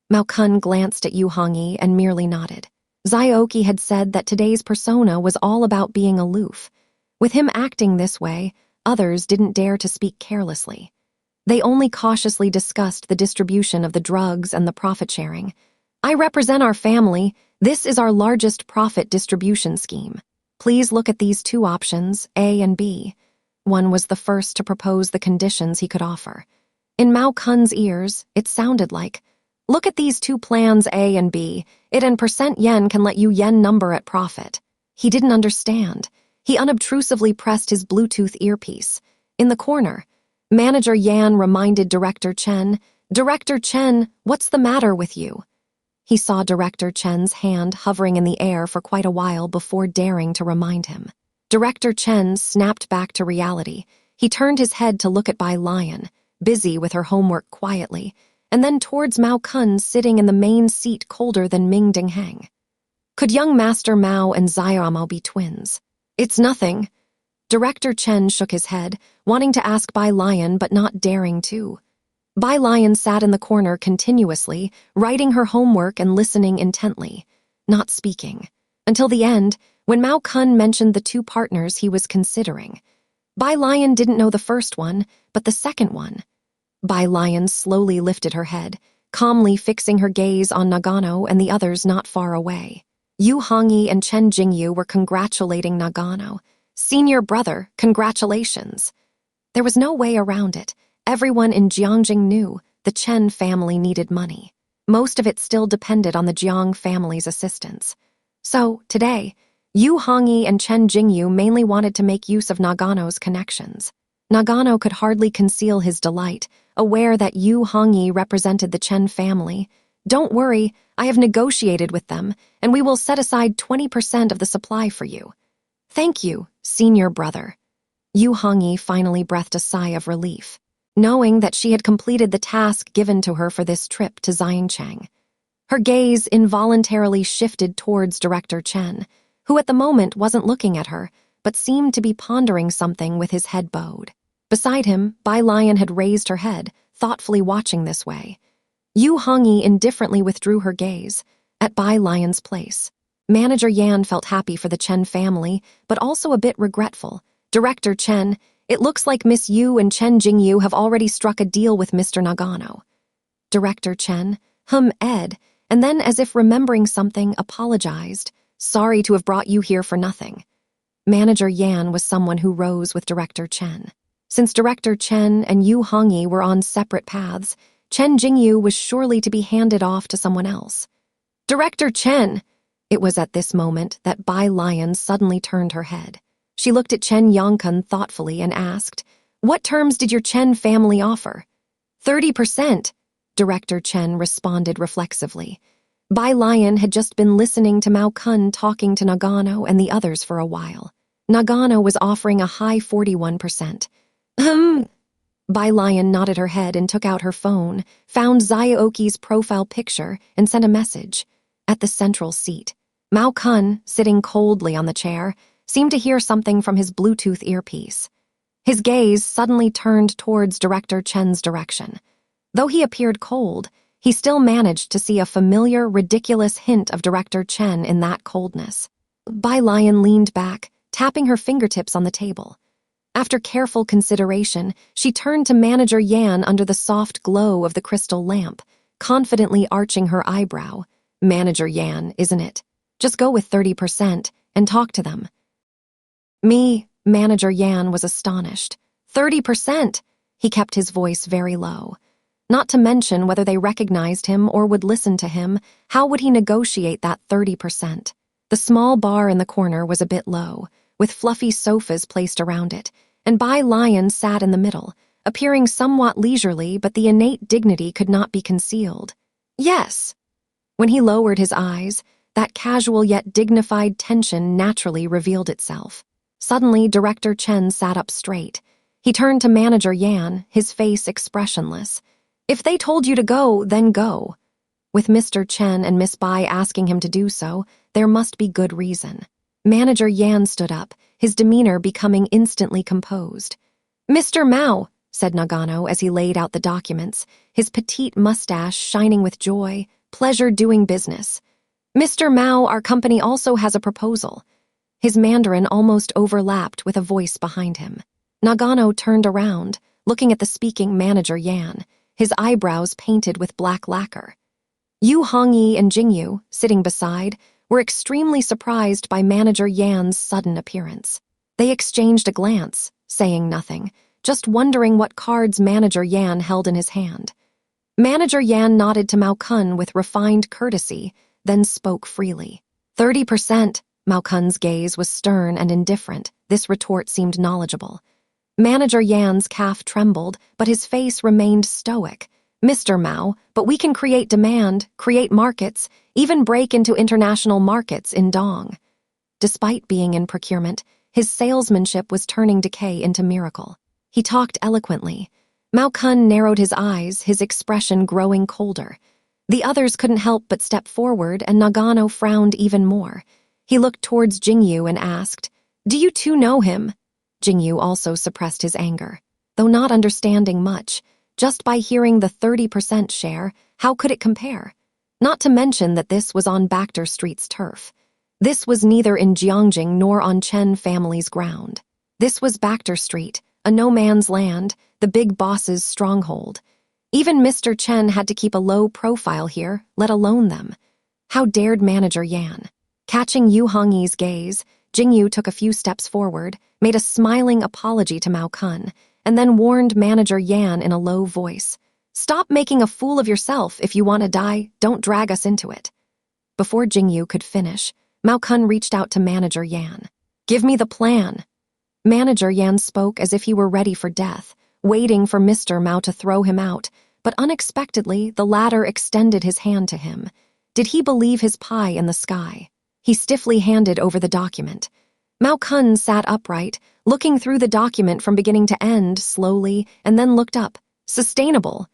Mao Kun glanced at Yu Hongyi and merely nodded. Zaiyoki had said that today's persona was all about being aloof. With him acting this way, others didn't dare to speak carelessly. They only cautiously discussed the distribution of the drugs and the profit sharing. "I represent our family. This is our largest profit distribution scheme. Please look at these two options, A and B." One was the first to propose the conditions he could offer. In Mao Kun's ears, it sounded like, "Look at these two plans A and B. It and percent yen can let you yen number at profit." He didn't understand. He unobtrusively pressed his Bluetooth earpiece. In the corner, Manager Yan reminded Director Chen, "Director Chen, what's the matter with you?" He saw Director Chen's hand hovering in the air for quite a while before daring to remind him. Director Chen snapped back to reality. He turned his head to look at Bai Lian, busy with her homework quietly, and then towards Mao Kun sitting in the main seat colder than Ming Dingheng. Could young Master Mao and Xiaomo be twins? "It's nothing." Director Chen shook his head, wanting to ask Bai Lian but not daring to. Bai Lian sat in the corner continuously, writing her homework and listening intently, not speaking, until the end, when Mao Kun mentioned the two partners he was considering. Bai Lian didn't know the first one, but the second one. Bai Lian slowly lifted her head, calmly fixing her gaze on Nagano and the others not far away. Yu Hongyi and Chen Jingyu were congratulating Nagano. "Senior brother, congratulations." There was no way around it. Everyone in Jiangjing knew the Chen family needed money. Most of it still depended on the Jiang family's assistance. So, today, Yu Hongyi and Chen Jingyu mainly wanted to make use of Nagano's connections. Nagano could hardly conceal his delight, aware that Yu Hongyi represented the Chen family. "Don't worry, I have negotiated with them, and we will set aside 20% of the supply for you." "Thank you, senior brother." Yu Hongyi finally breathed a sigh of relief, knowing that she had completed the task given to her for this trip to Xiancheng. Her gaze involuntarily shifted towards Director Chen, who at the moment wasn't looking at her, but seemed to be pondering something with his head bowed. Beside him, Bai Lian had raised her head, thoughtfully watching this way. Yu Hongyi indifferently withdrew her gaze. At Bai Lian's place, Manager Yan felt happy for the Chen family, but also a bit regretful. Director Chen, it looks like Miss Yu and Chen Jingyu have already struck a deal with Mr. Nagano. Director Chen, Ed, and then as if remembering something, apologized. Sorry to have brought you here for nothing. Manager Yan was someone who rose with Director Chen. Since Director Chen and Yu Hongyi were on separate paths, Chen Jingyu was surely to be handed off to someone else. Director Chen! It was at this moment that Bai Lian suddenly turned her head. She looked at Chen Yongkun thoughtfully and asked, "What terms did your Chen family offer?" 30%, Director Chen responded reflexively. Bai Lian had just been listening to Mao Kun talking to Nagano and the others for a while. Nagano was offering a high 41%. Bai Lian nodded her head and took out her phone, found Zyaoki's profile picture, and sent a message. At the central seat, Mao Kun, sitting coldly on the chair, seemed to hear something from his Bluetooth earpiece. His gaze suddenly turned towards Director Chen's direction. Though he appeared cold, he still managed to see a familiar, ridiculous hint of Director Chen in that coldness. Bai Lian leaned back, tapping her fingertips on the table. After careful consideration, she turned to Manager Yan under the soft glow of the crystal lamp, confidently arching her eyebrow. Manager Yan, isn't it? Just go with 30% and talk to them. Manager Yan was astonished. 30%! He kept his voice very low. Not to mention whether they recognized him or would listen to him, how would he negotiate that 30%? The small bar in the corner was a bit low, with fluffy sofas placed around it, and Bai Lian sat in the middle, appearing somewhat leisurely, but the innate dignity could not be concealed. Yes. When he lowered his eyes, that casual yet dignified tension naturally revealed itself. Suddenly, Director Chen sat up straight. He turned to Manager Yan, his face expressionless. If they told you to go, then go. With Mr. Chen and Miss Bai asking him to do so, there must be good reason. Manager Yan stood up, his demeanor becoming instantly composed. Mr. Mao, said Nagano as he laid out the documents, his petite mustache shining with joy, pleasure doing business. Mr. Mao, our company also has a proposal. His Mandarin almost overlapped with a voice behind him. Nagano turned around, looking at the speaking Manager Yan, his eyebrows painted with black lacquer. Yu Hongyi and Jingyu, sitting beside, were extremely surprised by Manager Yan's sudden appearance. They exchanged a glance, saying nothing, just wondering what cards Manager Yan held in his hand. Manager Yan nodded to Mao Kun with refined courtesy, then spoke freely. 30%. Mao Kun's gaze was stern and indifferent. This retort seemed knowledgeable. Manager Yan's calf trembled, but his face remained stoic. Mr. Mao, but we can create demand, create markets, even break into international markets in Dong. Despite being in procurement, his salesmanship was turning decay into miracle. He talked eloquently. Mao Kun narrowed his eyes, his expression growing colder. The others couldn't help but step forward, and Nagano frowned even more. He looked towards Jingyu and asked, "Do you two know him?" Jingyu also suppressed his anger. Though not understanding much, just by hearing the 30% share, how could it compare? Not to mention that this was on Bachter Street's turf. This was neither in Jiangjing nor on Chen family's ground. This was Bachter Street, a no-man's land, the big boss's stronghold. Even Mr. Chen had to keep a low profile here, let alone them. How dared Manager Yan? Catching Yu Hongyi's gaze, Jingyu took a few steps forward, made a smiling apology to Mao Kun, and then warned Manager Yan in a low voice, "Stop making a fool of yourself. If you want to die, don't drag us into it." Before Jingyu could finish, Mao Kun reached out to Manager Yan. "Give me the plan." Manager Yan spoke as if he were ready for death, waiting for Mr. Mao to throw him out, but unexpectedly the latter extended his hand to him. Did he believe his pie in the sky? He stiffly handed over the document. Mao Kun sat upright, looking through the document from beginning to end slowly, and then looked up. "Sustainable."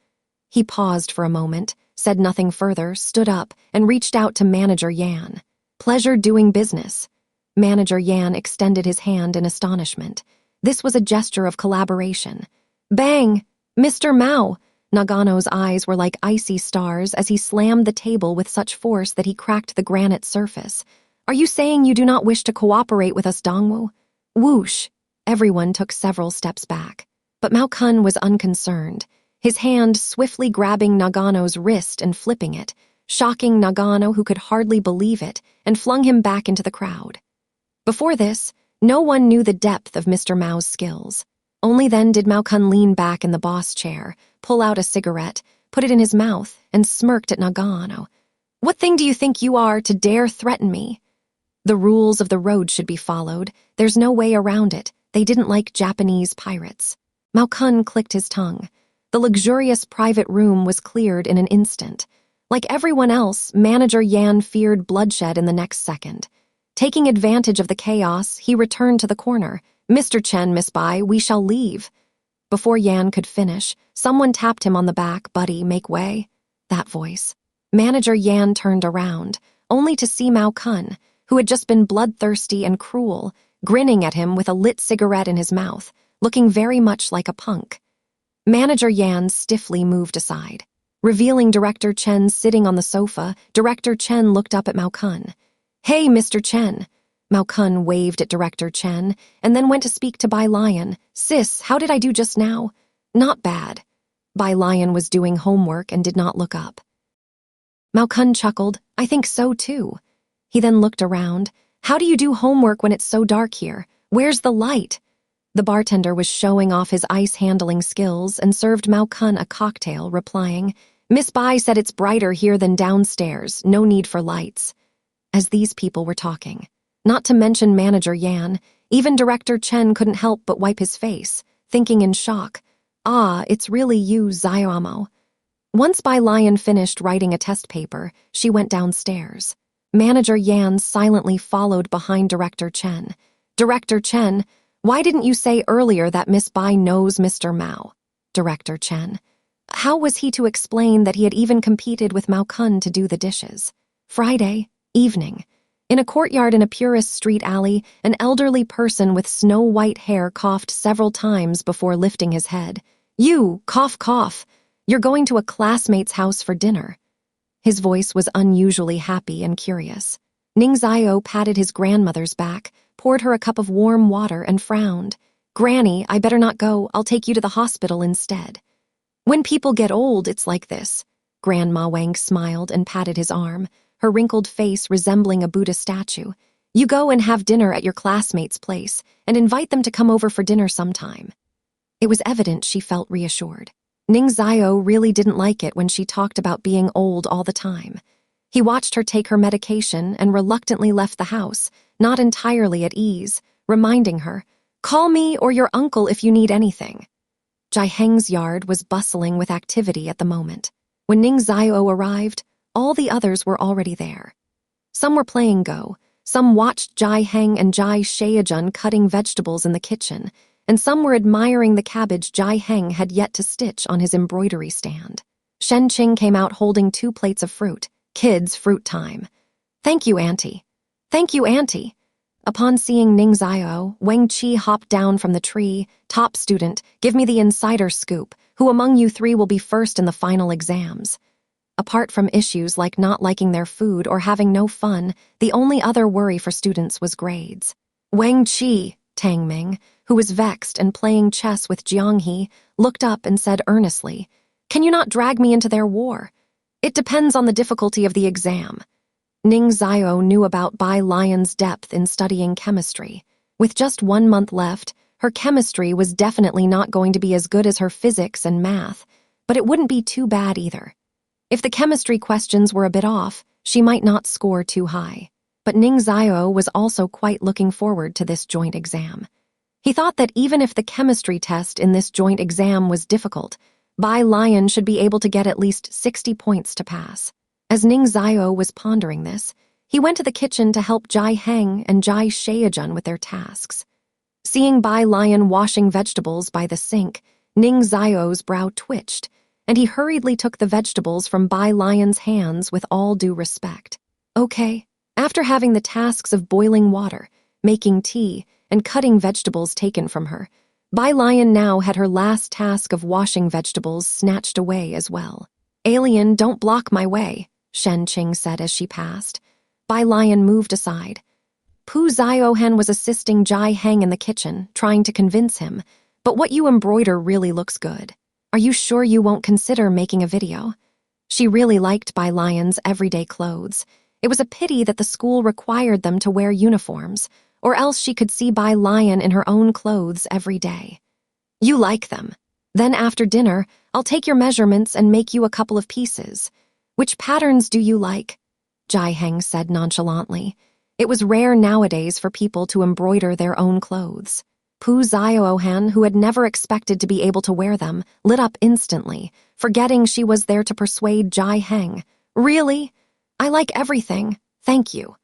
He paused for a moment, said nothing further, stood up, and reached out to Manager Yan. "Pleasure doing business." Manager Yan extended his hand in astonishment. This was a gesture of collaboration. Bang! "Mr. Mao!" Nagano's eyes were like icy stars as he slammed the table with such force that he cracked the granite surface. Are you saying you do not wish to cooperate with us, Dongwu? Whoosh! Everyone took several steps back. But Mao Kun was unconcerned, his hand swiftly grabbing Nagano's wrist and flipping it, shocking Nagano, who could hardly believe it, and flung him back into the crowd. Before this, no one knew the depth of Mr. Mao's skills. Only then did Mao Kun lean back in the boss chair, pull out a cigarette, put it in his mouth, and smirked at Nagano. What thing do you think you are to dare threaten me? The rules of the road should be followed. There's no way around it. They didn't like Japanese pirates. Mao Kun clicked his tongue. The luxurious private room was cleared in an instant. Like everyone else, Manager Yan feared bloodshed in the next second. Taking advantage of the chaos, he returned to the corner. Mr. Chen, Miss Bai, we shall leave. Before Yan could finish, someone tapped him on the back. Buddy, make way. That voice. Manager Yan turned around, only to see Mao Kun, who had just been bloodthirsty and cruel, grinning at him with a lit cigarette in his mouth, looking very much like a punk. Manager Yan stiffly moved aside. Revealing Director Chen sitting on the sofa, Director Chen looked up at Mao Kun. Hey, Mr. Chen. Mao Kun waved at Director Chen and then went to speak to Bai Lian. Sis, how did I do just now? Not bad. Bai Lian was doing homework and did not look up. Mao Kun chuckled. I think so too. He then looked around. How do you do homework when it's so dark here? Where's the light? The bartender was showing off his ice-handling skills and served Mao Kun a cocktail, replying, Miss Bai said it's brighter here than downstairs, no need for lights. As these people were talking, not to mention Manager Yan, even Director Chen couldn't help but wipe his face, thinking in shock, Ah, it's really you, Xiaomo. Once Bai Lian finished writing a test paper, she went downstairs. Manager Yan silently followed behind Director Chen. Director Chen, why didn't you say earlier that Miss Bai knows Mr. Mao? Director Chen. How was he to explain that he had even competed with Mao Kun to do the dishes? Friday, evening. In a courtyard in a purist street alley, an elderly person with snow-white hair coughed several times before lifting his head. You, cough, cough. You're going to a classmate's house for dinner. His voice was unusually happy and curious. Ning Zio patted his grandmother's back, poured her a cup of warm water, and frowned. Granny, I better not go. I'll take you to the hospital instead. When people get old, it's like this. Grandma Wang smiled and patted his arm, her wrinkled face resembling a Buddha statue. You go and have dinner at your classmate's place and invite them to come over for dinner sometime. It was evident she felt reassured. Ning Zio really didn't like it when she talked about being old all the time. He watched her take her medication and reluctantly left the house, not entirely at ease, reminding her, Call me or your uncle if you need anything. Jai Heng's yard was bustling with activity at the moment. When Ning Zio arrived, all the others were already there. Some were playing Go, some watched Jai Heng and Jai Shaojun cutting vegetables in the kitchen, and some were admiring the cabbage Jai Heng had yet to stitch on his embroidery stand. Shen Qing came out holding 2 plates of fruit. Kids' fruit time. Thank you, Auntie. Thank you, Auntie. Upon seeing Ning Zio, Wang Qi hopped down from the tree. Top student, give me the insider scoop. Who among you 3 will be first in the final exams? Apart from issues like not liking their food or having no fun, the only other worry for students was grades. Wang Qi, Tang Ming, who was vexed and playing chess with Jianghe, looked up and said earnestly, Can you not drag me into their war? It depends on the difficulty of the exam. Ning Zio knew about Bai Lian's depth in studying chemistry. With just 1 month left, her chemistry was definitely not going to be as good as her physics and math, but it wouldn't be too bad either. If the chemistry questions were a bit off, she might not score too high. But Ning Zio was also quite looking forward to this joint exam. He thought that even if the chemistry test in this joint exam was difficult, Bai Lian should be able to get at least 60 points to pass. As Ning Zio was pondering this, he went to the kitchen to help Jai Heng and Jai Shaojun with their tasks. Seeing Bai Lian washing vegetables by the sink, Ning Zio's brow twitched, and he hurriedly took the vegetables from Bai Lian's hands with all due respect. Okay. After having the tasks of boiling water, making tea, and cutting vegetables taken from her, Bai Lian now had her last task of washing vegetables snatched away as well. Alien, don't block my way, Shen Qing said as she passed. Bai Lian moved aside. Pu Ziohan was assisting Jai Heng in the kitchen, trying to convince him, "But what you embroider really looks good. Are you sure you won't consider making a video?" She really liked Bai Lian's everyday clothes. It was a pity that the school required them to wear uniforms, or else she could see Bai Lian in her own clothes every day. "You like them. Then after dinner, I'll take your measurements and make you a couple of pieces. Which patterns do you like?" Jai Heng said nonchalantly. It was rare nowadays for people to embroider their own clothes. Pu Ziohan, who had never expected to be able to wear them, lit up instantly, forgetting she was there to persuade Jai Heng. "Really? I like everything, thank you."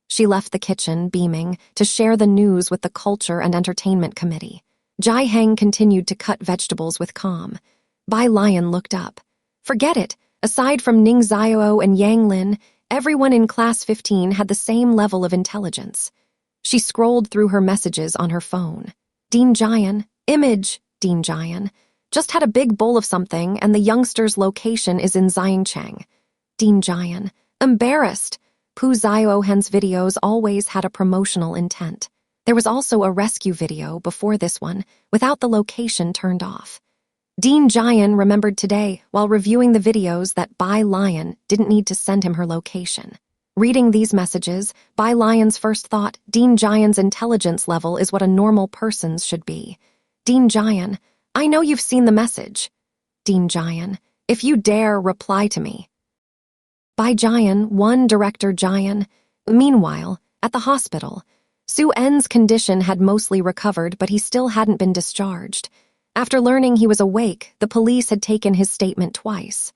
She left the kitchen, beaming, to share the news with the Culture and Entertainment Committee. Jai Heng continued to cut vegetables with calm. Bai Lian looked up. Forget it, aside from Ning Xiao and Yang Lin, everyone in Class 15 had the same level of intelligence. She scrolled through her messages on her phone. "Dean Jian, image, Dean Jian. Just had a big bowl of something and the youngster's location is in Xiangcheng. Dean Jian, embarrassed." Pu Ziohan's videos always had a promotional intent. There was also a rescue video before this one, without the location turned off. Dean Jian remembered today, while reviewing the videos, that Bai Lian didn't need to send him her location. Reading these messages, Bai Lian's first thought, Dean Jian's intelligence level is what a normal person's should be. "Dean Jian, I know you've seen the message." "Dean Jian, if you dare, reply to me." Bai Jian, one Director Jian. Meanwhile, at the hospital, Su En's condition had mostly recovered, but he still hadn't been discharged. After learning he was awake, the police had taken his statement twice.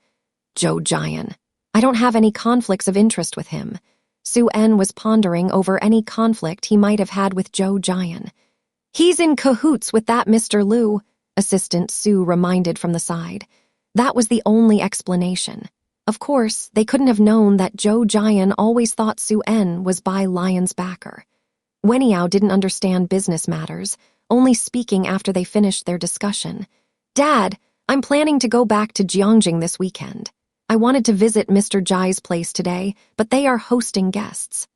"Zhou Jian, I don't have any conflicts of interest with him." Su En was pondering over any conflict he might have had with Zhou Jian. "He's in cahoots with that Mr. Liu," Assistant Su reminded from the side. That was the only explanation. Of course, they couldn't have known that Zhou Jian always thought Su En was Bai Lian's backer. Weniao didn't understand business matters, only speaking after they finished their discussion. "Dad, I'm planning to go back to Jiangjing this weekend. I wanted to visit Mr. Jai's place today, but they are hosting guests."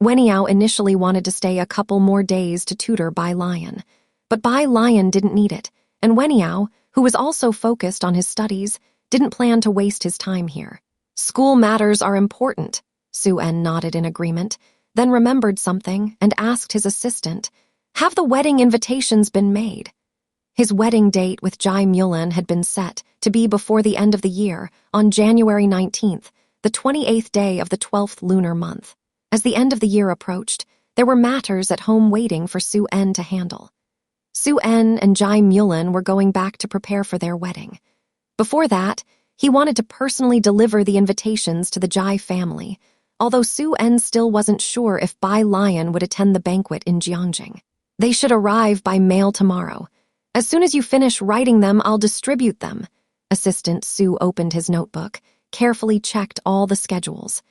Weniao initially wanted to stay a couple more days to tutor Bai Lian, but Bai Lian didn't need it, and Weniao, who was also focused on his studies, didn't plan to waste his time here. "School matters are important," Su En nodded in agreement, then remembered something and asked his assistant, "Have the wedding invitations been made?" His wedding date with Jai Mulan had been set to be before the end of the year, on January 19th, the 28th day of the 12th lunar month. As the end of the year approached, there were matters at home waiting for Su En to handle. Su En and Jai Mulan were going back to prepare for their wedding. Before that, he wanted to personally deliver the invitations to the Jai family, although Su En still wasn't sure if Bai Lian would attend the banquet in Jiangjing. "They should arrive by mail tomorrow. As soon as you finish writing them, I'll distribute them." Assistant Su opened his notebook, carefully checked all the schedules.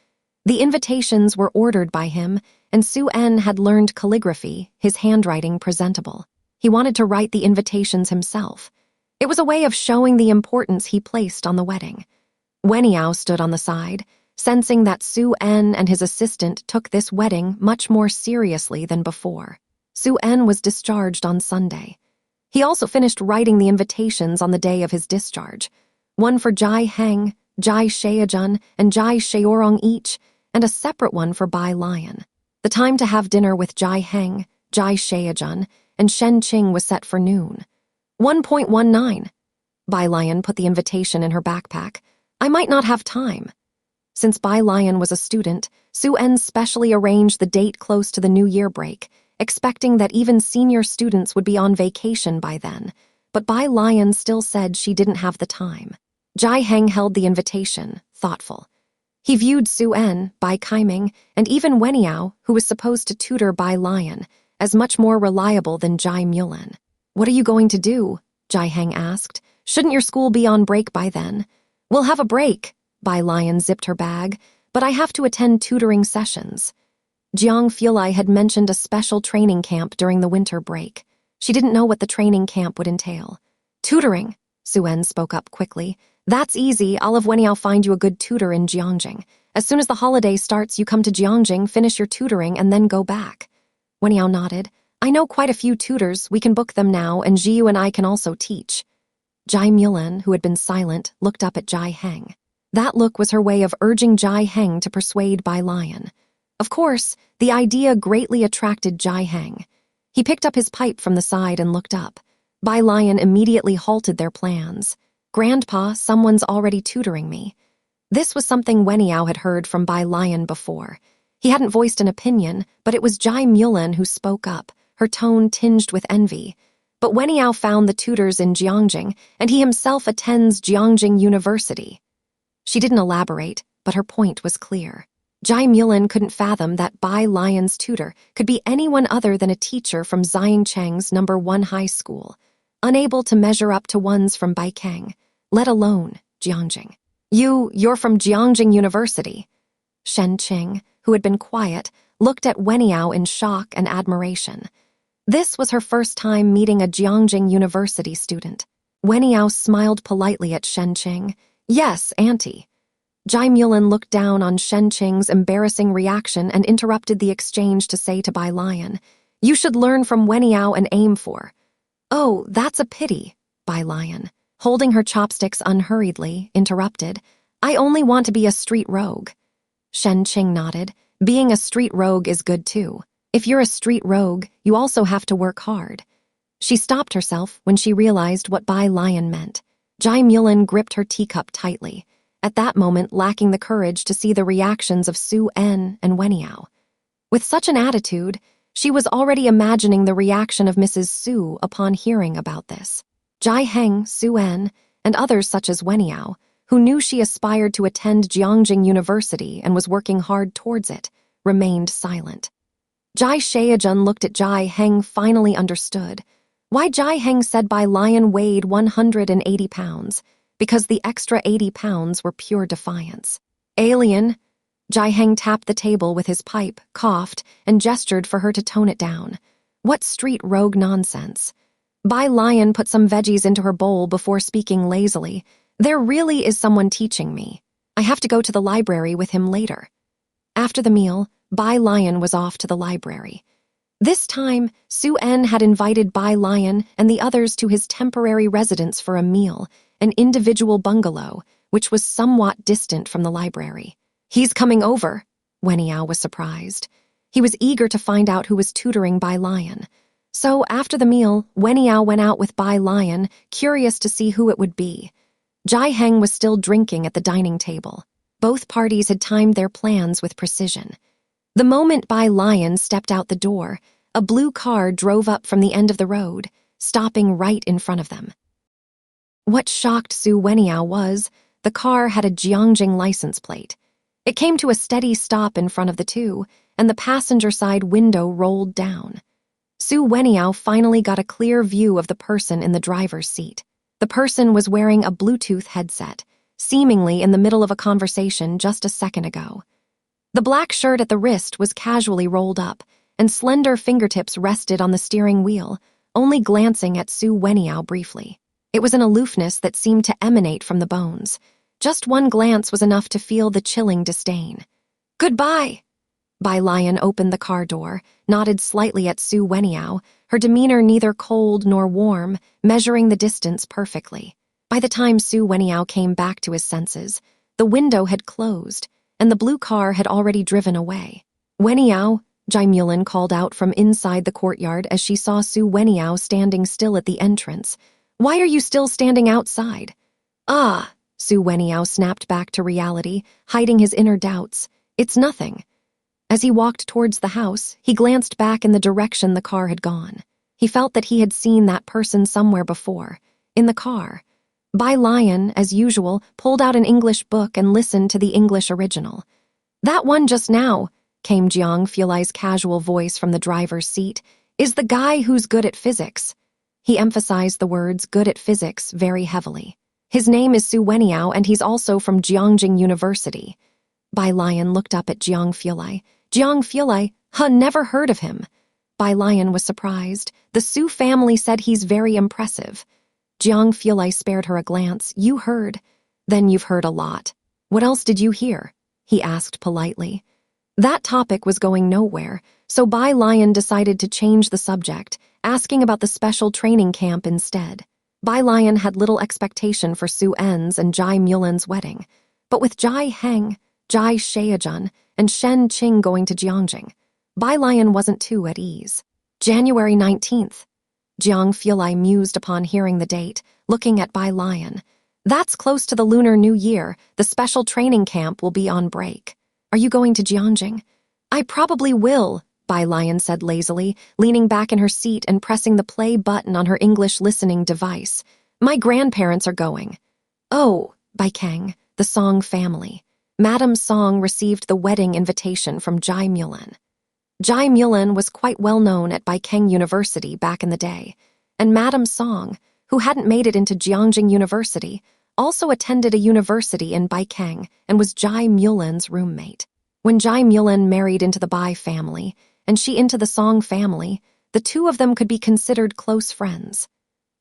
The invitations were ordered by him, and Su En had learned calligraphy, his handwriting presentable. He wanted to write the invitations himself. It was a way of showing the importance he placed on the wedding. Weniao stood on the side, sensing that Su En and his assistant took this wedding much more seriously than before. Su En was discharged on Sunday. He also finished writing the invitations on the day of his discharge, one for Jai Heng, Jai Sheajun, and Jai Sheorong each, and a separate one for Bai Lian. The time to have dinner with Jai Heng, Jai Sheajun, and Shen Qing was set for noon. 1.19. Bai Lian put the invitation in her backpack. "I might not have time." Since Bai Lian was a student, Su En specially arranged the date close to the New Year break, expecting that even senior students would be on vacation by then, but Bai Lian still said she didn't have the time. Jai Heng held the invitation, thoughtful. He viewed Su En, Bai Kaiming, and even Weniao, who was supposed to tutor Bai Lian, as much more reliable than Jai Mulan. "What are you going to do?" Jai Heng asked. "Shouldn't your school be on break by then?" "We'll have a break." Bai Lian zipped her bag, "but I have to attend tutoring sessions." Jiang Fulai had mentioned a special training camp during the winter break. She didn't know what the training camp would entail. "Tutoring?" Suen spoke up quickly. That's easy. I'll have Weniao find you a good tutor in Jiangjing. As soon as the holiday starts, you come to Jiangjing, finish your tutoring, and then go back. Weniao nodded. I know quite a few tutors. We can book them now, and Jiu and I can also teach. Jai Mulan, who had been silent, looked up at Jai Heng. That look was her way of urging Jai Heng to persuade Bai Lian. Of course, the idea greatly attracted Jai Heng. He picked up his pipe from the side and looked up. Bai Lian immediately halted their plans. Grandpa, someone's already tutoring me. This was something Weniao had heard from Bai Lian before. He hadn't voiced an opinion, but it was Jai Mulan who spoke up, her tone tinged with envy. But Weniao found the tutors in Jiangjing, and he himself attends Jiangjing University. She didn't elaborate, but her point was clear. Jai Mulan couldn't fathom that Bai Lian's tutor could be anyone other than a teacher from Xiangcheng's #1 high school, unable to measure up to ones from Baikeng, let alone Jiangjing. You're from Jiangjing University. Shen Qing, who had been quiet, looked at Weniao in shock and admiration. This was her first time meeting a Jiangjing University student. Weniao smiled politely at Shen Qing. Yes, Auntie. Jai Mulan looked down on Shen Qing's embarrassing reaction and interrupted the exchange to say to Bai Lian, You should learn from Weniao and aim for. Oh, that's a pity, Bai Lian, holding her chopsticks unhurriedly, interrupted. I only want to be a street rogue. Shen Qing nodded. Being a street rogue is good too. If you're a street rogue, you also have to work hard. She stopped herself when she realized what Bai Lian meant. Jai Mulan gripped her teacup tightly, at that moment lacking the courage to see the reactions of Su En and Weniao. With such an attitude, she was already imagining the reaction of Mrs. Su upon hearing about this. Jai Heng, Su En, and others such as Weniao, who knew she aspired to attend Jiangjing University and was working hard towards it, remained silent. Jai Shaojun looked at Jai Heng, finally understood. Why Jai Heng said Bai Lian weighed 180 pounds, because the extra 80 pounds were pure defiance. Alien. Jai Heng tapped the table with his pipe, coughed, and gestured for her to tone it down. What street rogue nonsense. Bai Lian put some veggies into her bowl before speaking lazily. There really is someone teaching me. I have to go to the library with him later. After the meal, Bai Lian was off to the library. This time, Su En had invited Bai Lian and the others to his temporary residence for a meal, an individual bungalow, which was somewhat distant from the library. He's coming over, Weniao was surprised. He was eager to find out who was tutoring Bai Lian. So after the meal, Weniao went out with Bai Lian, curious to see who it would be. Jai Heng was still drinking at the dining table. Both parties had timed their plans with precision. The moment Bai Lian stepped out the door, a blue car drove up from the end of the road, stopping right in front of them. What shocked Su Weniao was, the car had a Jiangjing license plate. It came to a steady stop in front of the two, and the passenger side window rolled down. Su Weniao finally got a clear view of the person in the driver's seat. The person was wearing a Bluetooth headset, seemingly in the middle of a conversation just a second ago. The black shirt at the wrist was casually rolled up, and slender fingertips rested on the steering wheel, only glancing at Su Weniao briefly. It was an aloofness that seemed to emanate from the bones. Just one glance was enough to feel the chilling disdain. Goodbye! Bai Lian opened the car door, nodded slightly at Su Weniao, her demeanor neither cold nor warm, measuring the distance perfectly. By the time Su Weniao came back to his senses, the window had closed, and the blue car had already driven away. Weniao, Jai Mulan called out from inside the courtyard as she saw Su Weniao standing still at the entrance. Why are you still standing outside? Ah, Su Weniao snapped back to reality, hiding his inner doubts. It's nothing. As he walked towards the house, he glanced back in the direction the car had gone. He felt that he had seen that person somewhere before, in the car. Bai Lian, as usual, pulled out an English book and listened to the English original. That one just now, came Jiang Fuelai's casual voice from the driver's seat, is the guy who's good at physics. He emphasized the words good at physics very heavily. His name is Su Weniao, and he's also from Jiangjing University. Bai Lian looked up at Jiang Fuelai. Jiang Fuelai, never heard of him. Bai Lian was surprised. The Su family said he's very impressive. Jiang Fulai spared her a glance. You heard. Then you've heard a lot. What else did you hear? He asked politely. That topic was going nowhere, so Bai Lian decided to change the subject, asking about the special training camp instead. Bai Lian had little expectation for Su En's and Jai Mulan's wedding, but with Jai Heng, Jai Sheajun, and Shen Qing going to Jiangjing, Bai Lian wasn't too at ease. January 19th. Jiang Fulai mused upon hearing the date, looking at Bai Lian. That's close to the Lunar New Year. The special training camp will be on break. Are you going to Jiangjing? I probably will, Bai Lian said lazily, leaning back in her seat and pressing the play button on her English listening device. My grandparents are going. Oh, Bai Keng, the Song family. Madame Song received the wedding invitation from Jai Mulan. Jai Mulan was quite well known at Bai Keng University back in the day, and Madame Song, who hadn't made it into Jiangjing University, also attended a university in Bai Keng and was Jai Mulan's roommate. When Jai Mulan married into the Bai family, and she into the Song family, the two of them could be considered close friends.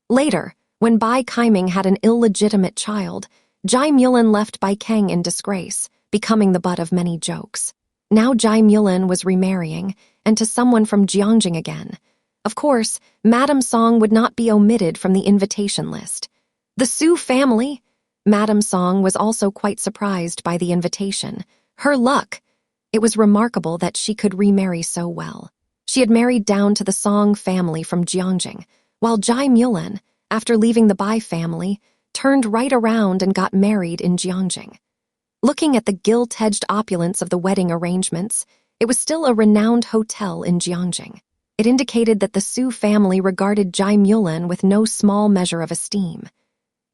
Later, when Bai Kaiming had an illegitimate child, Jai Mulan left Bai Keng in disgrace, becoming the butt of many jokes. Now Jai Mulan was remarrying, and to someone from Jiangjing again. Of course, Madame Song would not be omitted from the invitation list. The Su family? Madame Song was also quite surprised by the invitation. Her luck! It was remarkable that she could remarry so well. She had married down to the Song family from Jiangjing, while Jai Mulan, after leaving the Bai family, turned right around and got married in Jiangjing. Looking at the gilt-edged opulence of the wedding arrangements, it was still a renowned hotel in Jiangjing. It indicated that the Su family regarded Jai Mulan with no small measure of esteem.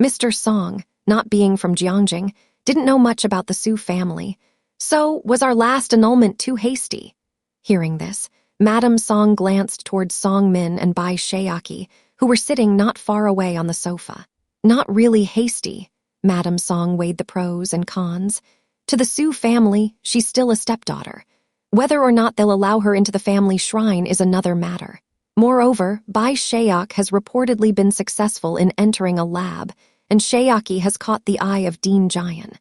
Mr. Song, not being from Jiangjing, didn't know much about the Su family. So, was our last annulment too hasty? Hearing this, Madame Song glanced towards Song Min and Bai Sheaki, who were sitting not far away on the sofa. Not really hasty. Madame Song weighed the pros and cons. To the Su family, she's still a stepdaughter. Whether or not they'll allow her into the family shrine is another matter. Moreover, Bai Sheak has reportedly been successful in entering a lab, and Sheaki has caught the eye of Dean Jian.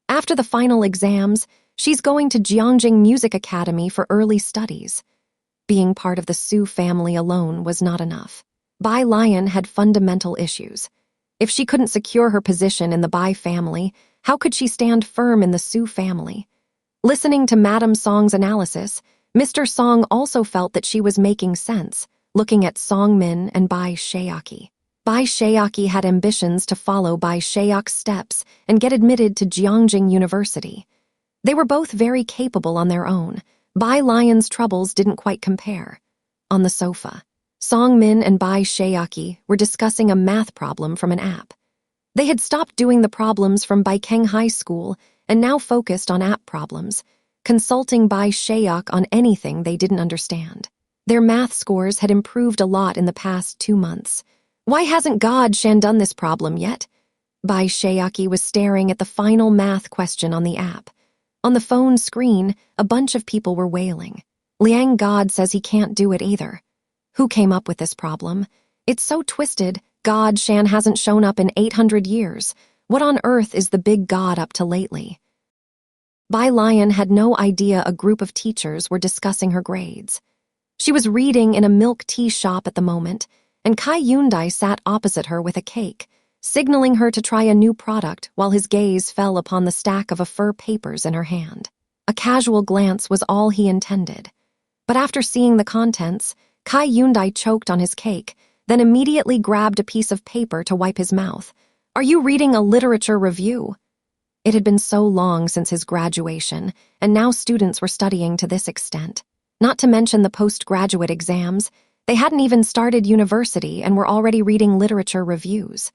After the final exams, she's going to Jiangjing Music Academy for early studies. Being part of the Su family alone was not enough. Bai Lian had fundamental issues. If she couldn't secure her position in the Bai family, how could she stand firm in the Su family? Listening to Madame Song's analysis, Mr. Song also felt that she was making sense, looking at Song Min and Bai Sheaki. Bai Sheaki had ambitions to follow Bai Sheak's steps and get admitted to Jiangjing University. They were both very capable on their own. Bai Lian's troubles didn't quite compare. On the sofa, Song Min and Bai Sheaki were discussing a math problem from an app. They had stopped doing the problems from Bai Keng High School and now focused on app problems, consulting Bai Sheak on anything they didn't understand. Their math scores had improved a lot in the past 2 months. Why hasn't God Shan done this problem yet? Bai Sheaki was staring at the final math question on the app. On the phone screen, a bunch of people were wailing. Liang God says he can't do it either. Who came up with this problem? It's so twisted, God Shan hasn't shown up in 800 years. What on earth is the big God up to lately? Bai Lian had no idea a group of teachers were discussing her grades. She was reading in a milk tea shop at the moment, and Kai Yundai sat opposite her with a cake, signaling her to try a new product while his gaze fell upon the stack of fur papers in her hand. A casual glance was all he intended. But after seeing the contents, Kai Yundai choked on his cake, then immediately grabbed a piece of paper to wipe his mouth. Are you reading a literature review? It had been so long since his graduation, and now students were studying to this extent. Not to mention the postgraduate exams, they hadn't even started university and were already reading literature reviews.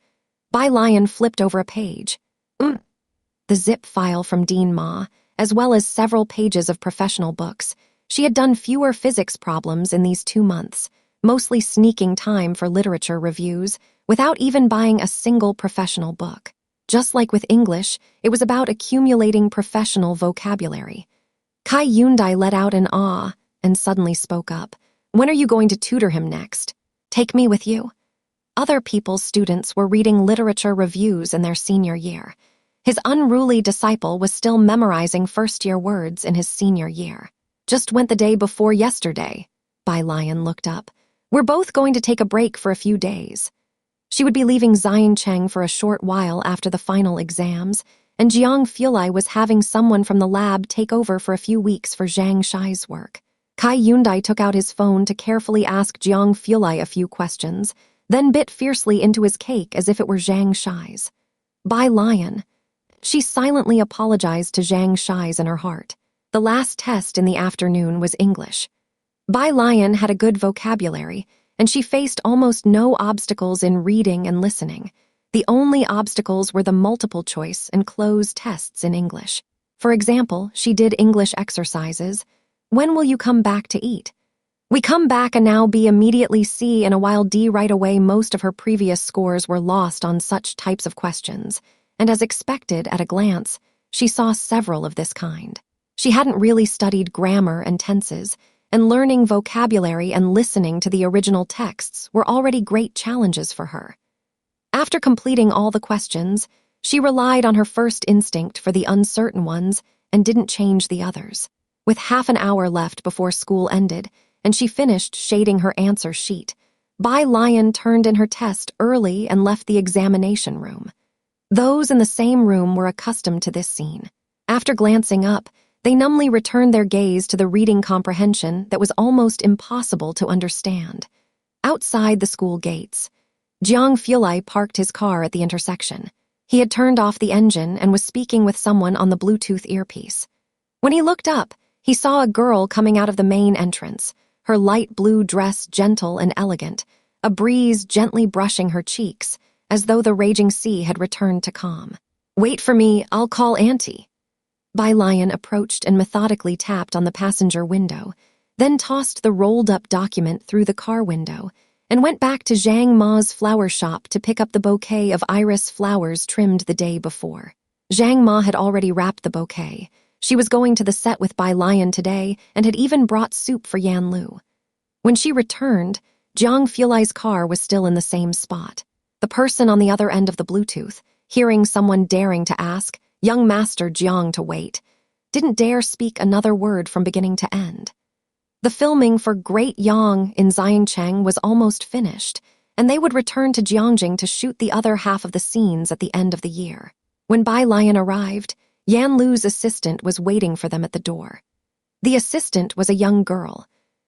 Bai Lian flipped over a page. The zip file from Dean Ma, as well as several pages of professional books. She had done fewer physics problems in these 2 months, mostly sneaking time for literature reviews, without even buying a single professional book. Just like with English, it was about accumulating professional vocabulary. Kai Yundai let out an ah and suddenly spoke up. When are you going to tutor him next? Take me with you? Other people's students were reading literature reviews in their senior year. His unruly disciple was still memorizing first-year words in his senior year. Just went the day before yesterday. Bai Lian looked up. We're both going to take a break for a few days. She would be leaving Xiancheng for a short while after the final exams, and Jiang Fulai was having someone from the lab take over for a few weeks for Zhang Shai's work. Kai Yundai took out his phone to carefully ask Jiang Fulai a few questions, then bit fiercely into his cake as if it were Zhang Shai's. Bai Lian. She silently apologized to Zhang Shai's in her heart. The last test in the afternoon was English. Bai Lian had a good vocabulary, and she faced almost no obstacles in reading and listening. The only obstacles were the multiple choice and closed tests in English. For example, she did English exercises. When will you come back to eat? We come back and now B immediately C, and a while D right away. Most of her previous scores were lost on such types of questions, and as expected at a glance, she saw several of this kind. She hadn't really studied grammar and tenses, and learning vocabulary and listening to the original texts were already great challenges for her. After completing all the questions, she relied on her first instinct for the uncertain ones and didn't change the others. With half an hour left before school ended, and she finished shading her answer sheet, Bai Lian turned in her test early and left the examination room. Those in the same room were accustomed to this scene. After glancing up, they numbly returned their gaze to the reading comprehension that was almost impossible to understand. Outside the school gates, Jiang Fulai parked his car at the intersection. He had turned off the engine and was speaking with someone on the Bluetooth earpiece. When he looked up, he saw a girl coming out of the main entrance, her light blue dress gentle and elegant, a breeze gently brushing her cheeks, as though the raging sea had returned to calm. Wait for me, I'll call Auntie. Bai Lian approached and methodically tapped on the passenger window, then tossed the rolled-up document through the car window and went back to Zhang Ma's flower shop to pick up the bouquet of iris flowers trimmed the day before. Zhang Ma had already wrapped the bouquet. She was going to the set with Bai Lian today and had even brought soup for Yan Lu. When she returned, Jiang Fulai's car was still in the same spot. The person on the other end of the Bluetooth, hearing someone daring to ask, young Master Jiang to wait, didn't dare speak another word from beginning to end. The filming for Great Yang in Xiancheng was almost finished, and they would return to Jiangjing to shoot the other half of the scenes at the end of the year. When Bai Lian arrived, Yan Lu's assistant was waiting for them at the door. The assistant was a young girl.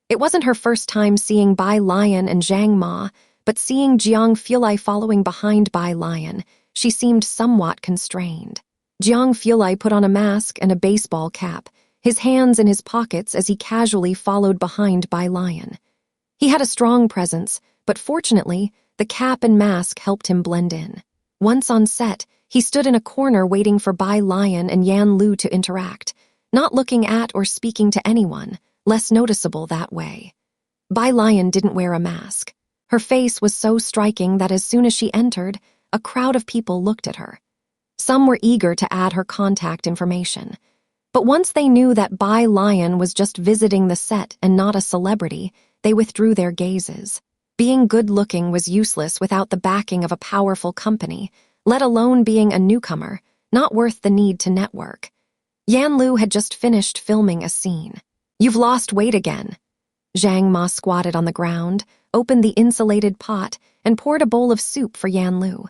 It wasn't her first time seeing Bai Lian and Zhang Ma, but seeing Jiang Fulai following behind Bai Lian, she seemed somewhat constrained. Jiang Fulai put on a mask and a baseball cap, his hands in his pockets as he casually followed behind Bai Lian. He had a strong presence, but fortunately, the cap and mask helped him blend in. Once on set, he stood in a corner waiting for Bai Lian and Yan Lu to interact, not looking at or speaking to anyone, less noticeable that way. Bai Lian didn't wear a mask. Her face was so striking that as soon as she entered, a crowd of people looked at her. Some were eager to add her contact information. But once they knew that Bai Lian was just visiting the set and not a celebrity, they withdrew their gazes. Being good-looking was useless without the backing of a powerful company, let alone being a newcomer, not worth the need to network. Yan Lu had just finished filming a scene. You've lost weight again. Zhang Ma squatted on the ground, opened the insulated pot, and poured a bowl of soup for Yan Lu.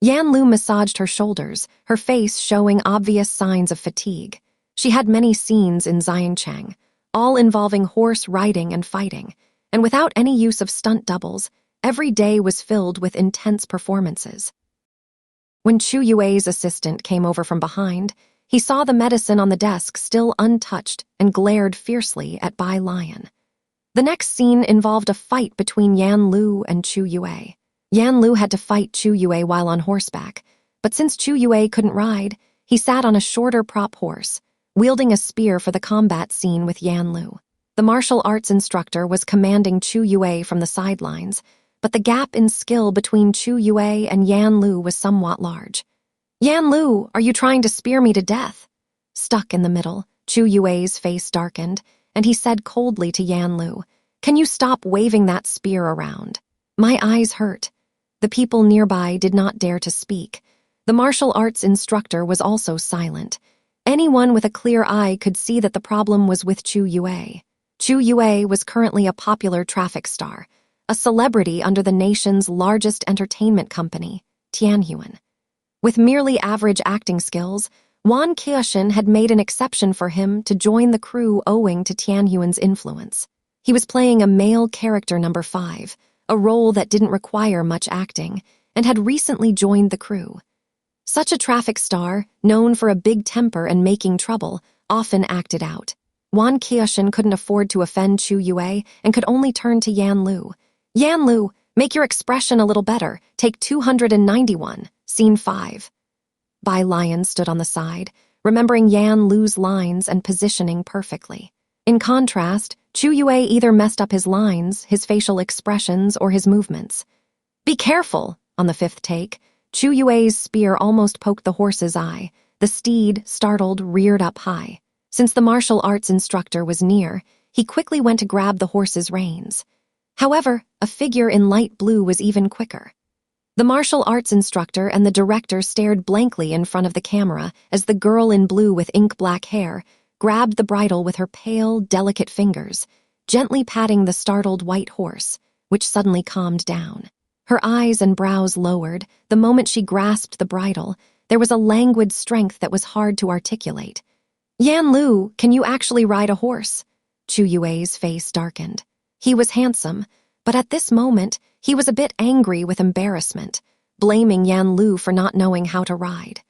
Yan Lu massaged her shoulders, her face showing obvious signs of fatigue. She had many scenes in Xiancheng, all involving horse riding and fighting, and without any use of stunt doubles, every day was filled with intense performances. When Chu Yue's assistant came over from behind, he saw the medicine on the desk still untouched and glared fiercely at Bai Lian. The next scene involved a fight between Yan Lu and Chu Yue. Yan Lu had to fight Chu Yue while on horseback, but since Chu Yue couldn't ride, he sat on a shorter prop horse, wielding a spear for the combat scene with Yan Lu. The martial arts instructor was commanding Chu Yue from the sidelines, but the gap in skill between Chu Yue and Yan Lu was somewhat large. Yan Lu, are you trying to spear me to death? Stuck in the middle, Chu Yue's face darkened, and he said coldly to Yan Lu, can you stop waving that spear around? My eyes hurt. The people nearby did not dare to speak. The martial arts instructor was also silent. Anyone with a clear eye could see that the problem was with Chu Yue. Chu Yue was currently a popular traffic star, a celebrity under the nation's largest entertainment company, Tianhuan. With merely average acting skills, Wan Qiushin had made an exception for him to join the crew owing to Tianhuan's influence. He was playing a male character number 5, a role that didn't require much acting, and had recently joined the crew. Such a traffic star, known for a big temper and making trouble, often acted out. Wan Qiushin couldn't afford to offend Chu Yue and could only turn to Yan Lu. Yan Lu, make your expression a little better. Take 291, scene 5. Bai Lian stood on the side, remembering Yan Lu's lines and positioning perfectly. In contrast, Chu Yue either messed up his lines, his facial expressions, or his movements. Be careful, on the 5th take. Chu Yue's spear almost poked the horse's eye. The steed, startled, reared up high. Since the martial arts instructor was near, he quickly went to grab the horse's reins. However, a figure in light blue was even quicker. The martial arts instructor and the director stared blankly in front of the camera as the girl in blue with ink-black hair grabbed the bridle with her pale, delicate fingers, gently patting the startled white horse, which suddenly calmed down. Her eyes and brows lowered. The moment she grasped the bridle, there was a languid strength that was hard to articulate. Yan Lu, can you actually ride a horse? Chu Yue's face darkened. He was handsome, but at this moment, he was a bit angry with embarrassment, blaming Yan Lu for not knowing how to ride.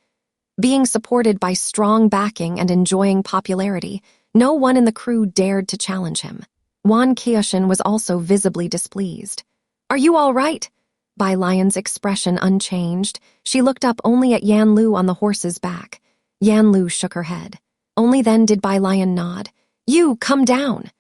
Being supported by strong backing and enjoying popularity, no one in the crew dared to challenge him. Wan Qiushin was also visibly displeased. Are you all right? Bai Lian's expression unchanged, she looked up only at Yan Lu on the horse's back. Yan Lu shook her head. Only then did Bai Lian nod. You, come down.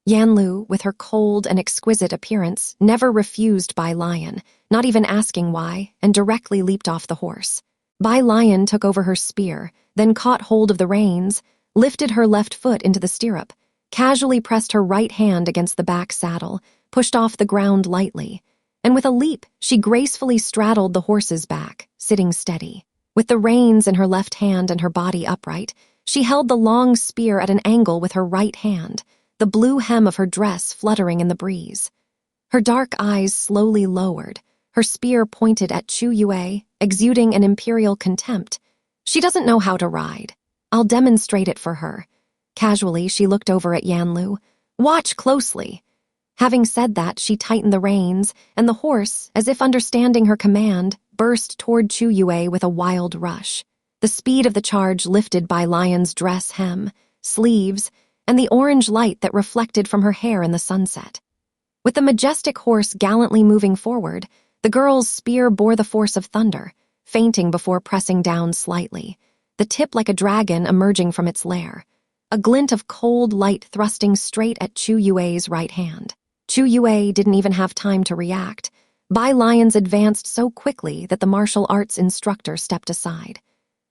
Yan Lu, with her cold and exquisite appearance, never refused Bai Lian, not even asking why, and directly leaped off the horse. Bai Lian took over her spear, then caught hold of the reins, lifted her left foot into the stirrup, casually pressed her right hand against the back saddle, pushed off the ground lightly, and with a leap, she gracefully straddled the horse's back, sitting steady. With the reins in her left hand and her body upright, she held the long spear at an angle with her right hand, the blue hem of her dress fluttering in the breeze. Her dark eyes slowly lowered, her spear pointed at Chu Yue, exuding an imperial contempt. She doesn't know how to ride. I'll demonstrate it for her. Casually, she looked over at Yan Lu. Watch closely. Having said that, she tightened the reins, and the horse, as if understanding her command, burst toward Chu Yue with a wild rush. The speed of the charge lifted Bai Lian's dress hem, sleeves, and the orange light that reflected from her hair in the sunset. With the majestic horse gallantly moving forward, the girl's spear bore the force of thunder, fainting before pressing down slightly, the tip like a dragon emerging from its lair, a glint of cold light thrusting straight at Chu Yue's right hand. Chu Yue didn't even have time to react. Bai Lian's advanced so quickly that the martial arts instructor stepped aside.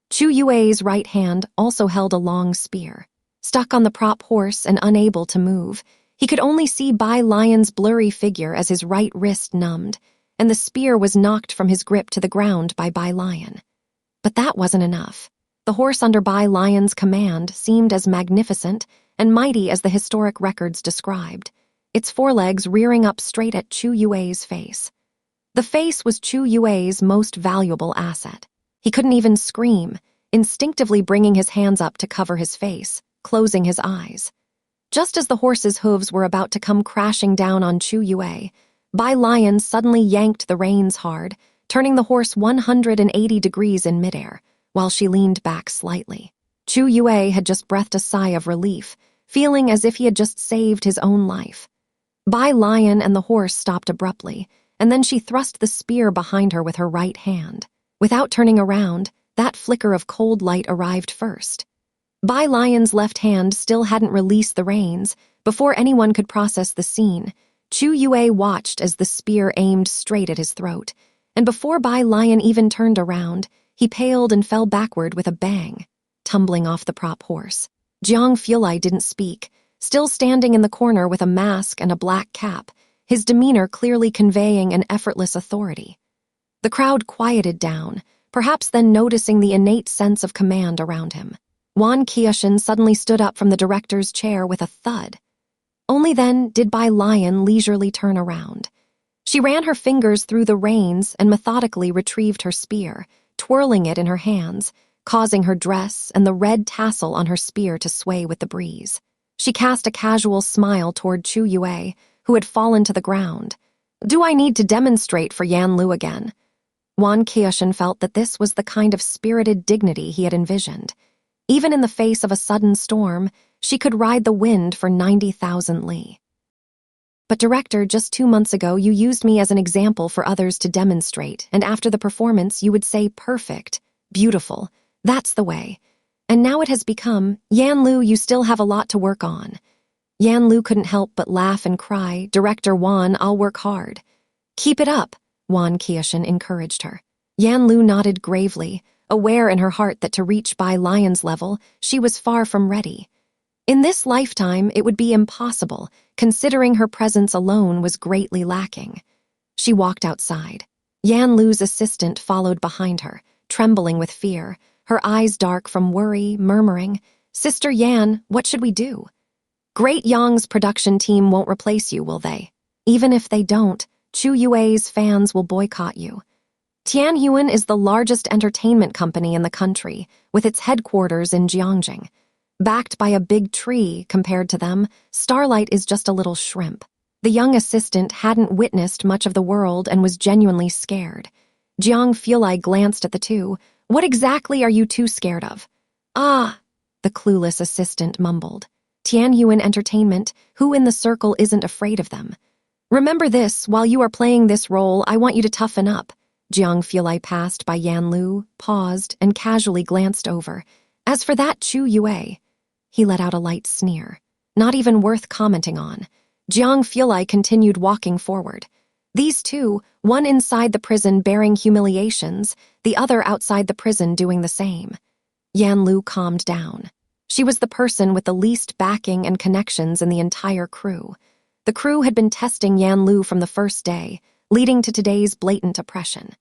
Chu Yue's right hand also held a long spear. Stuck on the prop horse and unable to move, he could only see Bai Lian's blurry figure as his right wrist numbed, and the spear was knocked from his grip to the ground by Bai Lian. But that wasn't enough. The horse under Bai Lian's command seemed as magnificent and mighty as the historic records described, its forelegs rearing up straight at Chu Yue's face. The face was Chu Yue's most valuable asset. He couldn't even scream, instinctively bringing his hands up to cover his face, closing his eyes. Just as the horse's hooves were about to come crashing down on Chu Yue, Bai Lian suddenly yanked the reins hard, turning the horse 180 degrees in midair, while she leaned back slightly. Chu Yue had just breathed a sigh of relief, feeling as if he had just saved his own life. Bai Lian and the horse stopped abruptly, and then she thrust the spear behind her with her right hand. Without turning around, that flicker of cold light arrived first. Bai Lian's left hand still hadn't released the reins. Before anyone could process the scene, Chu Yue watched as the spear aimed straight at his throat, and before Bai Lian even turned around, he paled and fell backward with a bang, tumbling off the prop horse. Jiang Fulai didn't speak, still standing in the corner with a mask and a black cap, his demeanor clearly conveying an effortless authority. The crowd quieted down, perhaps then noticing the innate sense of command around him. Wan Qiushan suddenly stood up from the director's chair with a thud. Only then did Bai Lian leisurely turn around. She ran her fingers through the reins and methodically retrieved her spear, twirling it in her hands, causing her dress and the red tassel on her spear to sway with the breeze. She cast a casual smile toward Chu Yue, who had fallen to the ground. "Do I need to demonstrate for Yan Lu again?" Wan Qiushan felt that this was the kind of spirited dignity he had envisioned. Even in the face of a sudden storm, she could ride the wind for 90,000 li. "But director, just 2 months ago you used me as an example for others to demonstrate, and after the performance you would say perfect, beautiful, that's the way. And now it has become, Yan Lu, you still have a lot to work on." Yan Lu couldn't help but laugh and cry, "Director Wan, I'll work hard." "Keep it up," Wan Qiushan encouraged her. Yan Lu nodded gravely, aware in her heart that to reach Bai Lian's level, she was far from ready. In this lifetime, it would be impossible, considering her presence alone was greatly lacking. She walked outside. Yan Lu's assistant followed behind her, trembling with fear, her eyes dark from worry, murmuring, "Sister Yan, what should we do?" "Great Yang's production team won't replace you, will they? Even if they don't, Chu Yue's fans will boycott you. Tianhuan is the largest entertainment company in the country, with its headquarters in Jiangjing. Backed by a big tree, compared to them, Starlight is just a little shrimp." The young assistant hadn't witnessed much of the world and was genuinely scared. Jiang Fulai glanced at the two. "What exactly are you two scared of?" "Ah," the clueless assistant mumbled. "Tianhuan Entertainment, who in the circle isn't afraid of them? Remember this, while you are playing this role, I want you to toughen up." Jiang Fulai passed by Yan Lu, paused, and casually glanced over. "As for that Chu Yue," he let out a light sneer. "Not even worth commenting on." Jiang Fulai continued walking forward. These two, one inside the prison bearing humiliations, the other outside the prison doing the same. Yan Lu calmed down. She was the person with the least backing and connections in the entire crew. The crew had been testing Yan Lu from the first day, leading to today's blatant oppression.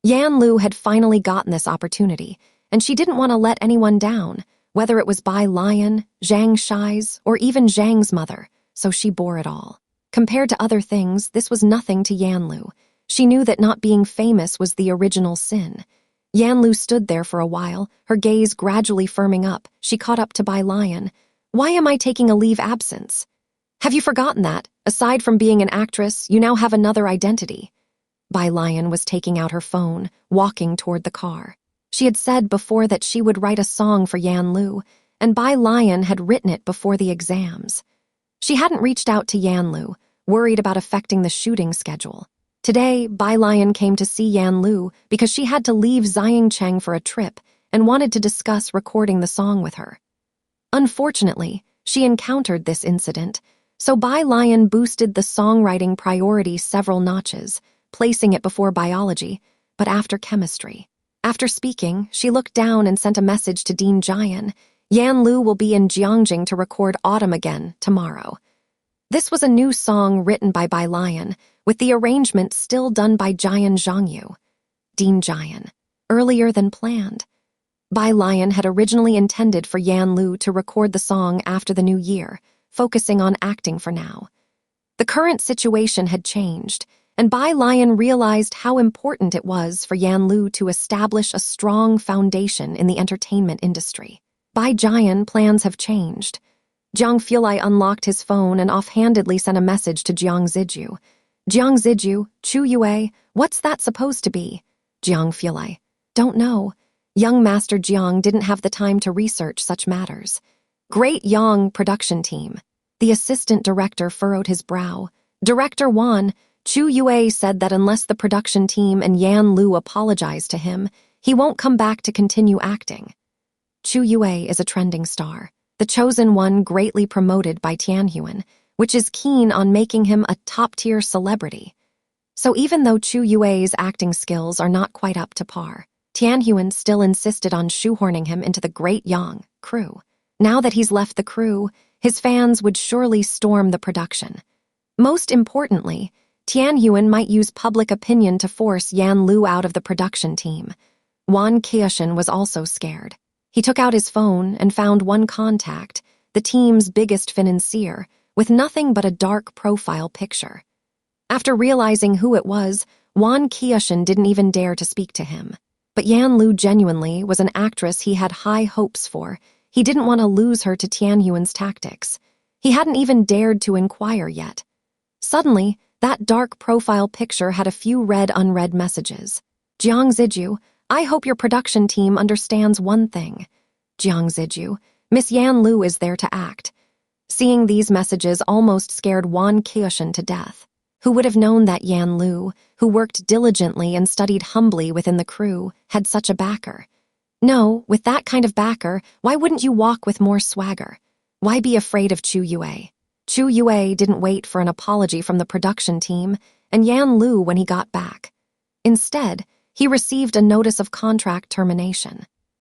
Yan Lu had finally gotten this opportunity, and she didn't want to let anyone down, whether it was Bai Lian, Zhang Shai's, or even Zhang's mother, so she bore it all. Compared to other things, this was nothing to Yan Lu. She knew that not being famous was the original sin. Yan Lu stood there for a while, her gaze gradually firming up. She caught up to Bai Lian. "Why am I taking a leave absence? Have you forgotten that, aside from being an actress, you now have another identity?" Bai Lian was taking out her phone, walking toward the car. She had said before that she would write a song for Yan Lu, and Bai Lian had written it before the exams. She hadn't reached out to Yan Lu, worried about affecting the shooting schedule. Today, Bai Lian came to see Yan Lu because she had to leave Xiangcheng for a trip and wanted to discuss recording the song with her. Unfortunately, she encountered this incident, so Bai Lian boosted the songwriting priority several notches, placing it before biology, but after chemistry. After speaking, she looked down and sent a message to Dean Jian. Yan Lu will be in Jiangjing to record Autumn again tomorrow. This was a new song written by Bai Lian, with the arrangement still done by Jian Zhangyu. Dean Jian. Earlier than planned. Bai Lian had originally intended for Yan Lu to record the song after the new year, focusing on acting for now. The current situation had changed, and Bai Lian realized how important it was for Yan Lu to establish a strong foundation in the entertainment industry. Bai Jian plans have changed. Jiang Fulai unlocked his phone and offhandedly sent a message to Jiang Ziju. "Jiang Ziju, Chu Yue, what's that supposed to be?" Jiang Fulai. "Don't know." Young Master Jiang didn't have the time to research such matters. "Great Yang production team." The assistant director furrowed his brow. "Director Wan, Chu Yue said that unless the production team and Yan Lu apologize to him, he won't come back to continue acting." Chu Yue is a trending star, the chosen one greatly promoted by Tianhuan, which is keen on making him a top-tier celebrity. So even though Chu Yue's acting skills are not quite up to par, Tianhuan still insisted on shoehorning him into the Great Yang crew. Now that he's left the crew, his fans would surely storm the production. Most importantly, Tianhuan might use public opinion to force Yan Lu out of the production team. Wan Qiushan was also scared. He took out his phone and found one contact, the team's biggest financier, with nothing but a dark profile picture. After realizing who it was, Wan Qiushan didn't even dare to speak to him. But Yan Lu genuinely was an actress he had high hopes for. He didn't want to lose her to Tianhuan's tactics. He hadn't even dared to inquire yet. Suddenly, that dark profile picture had a few unread messages. Jiang Ziju, I hope your production team understands one thing. Jiang Ziju, Miss Yan Lu is there to act. Seeing these messages almost scared Wan Qiushan to death. Who would have known that Yan Lu, who worked diligently and studied humbly within the crew, had such a backer? No, with that kind of backer, why wouldn't you walk with more swagger? Why be afraid of Chu Yue? Chu Yue didn't wait for an apology from the production team and Yan Lu when he got back. Instead, he received a notice of contract termination.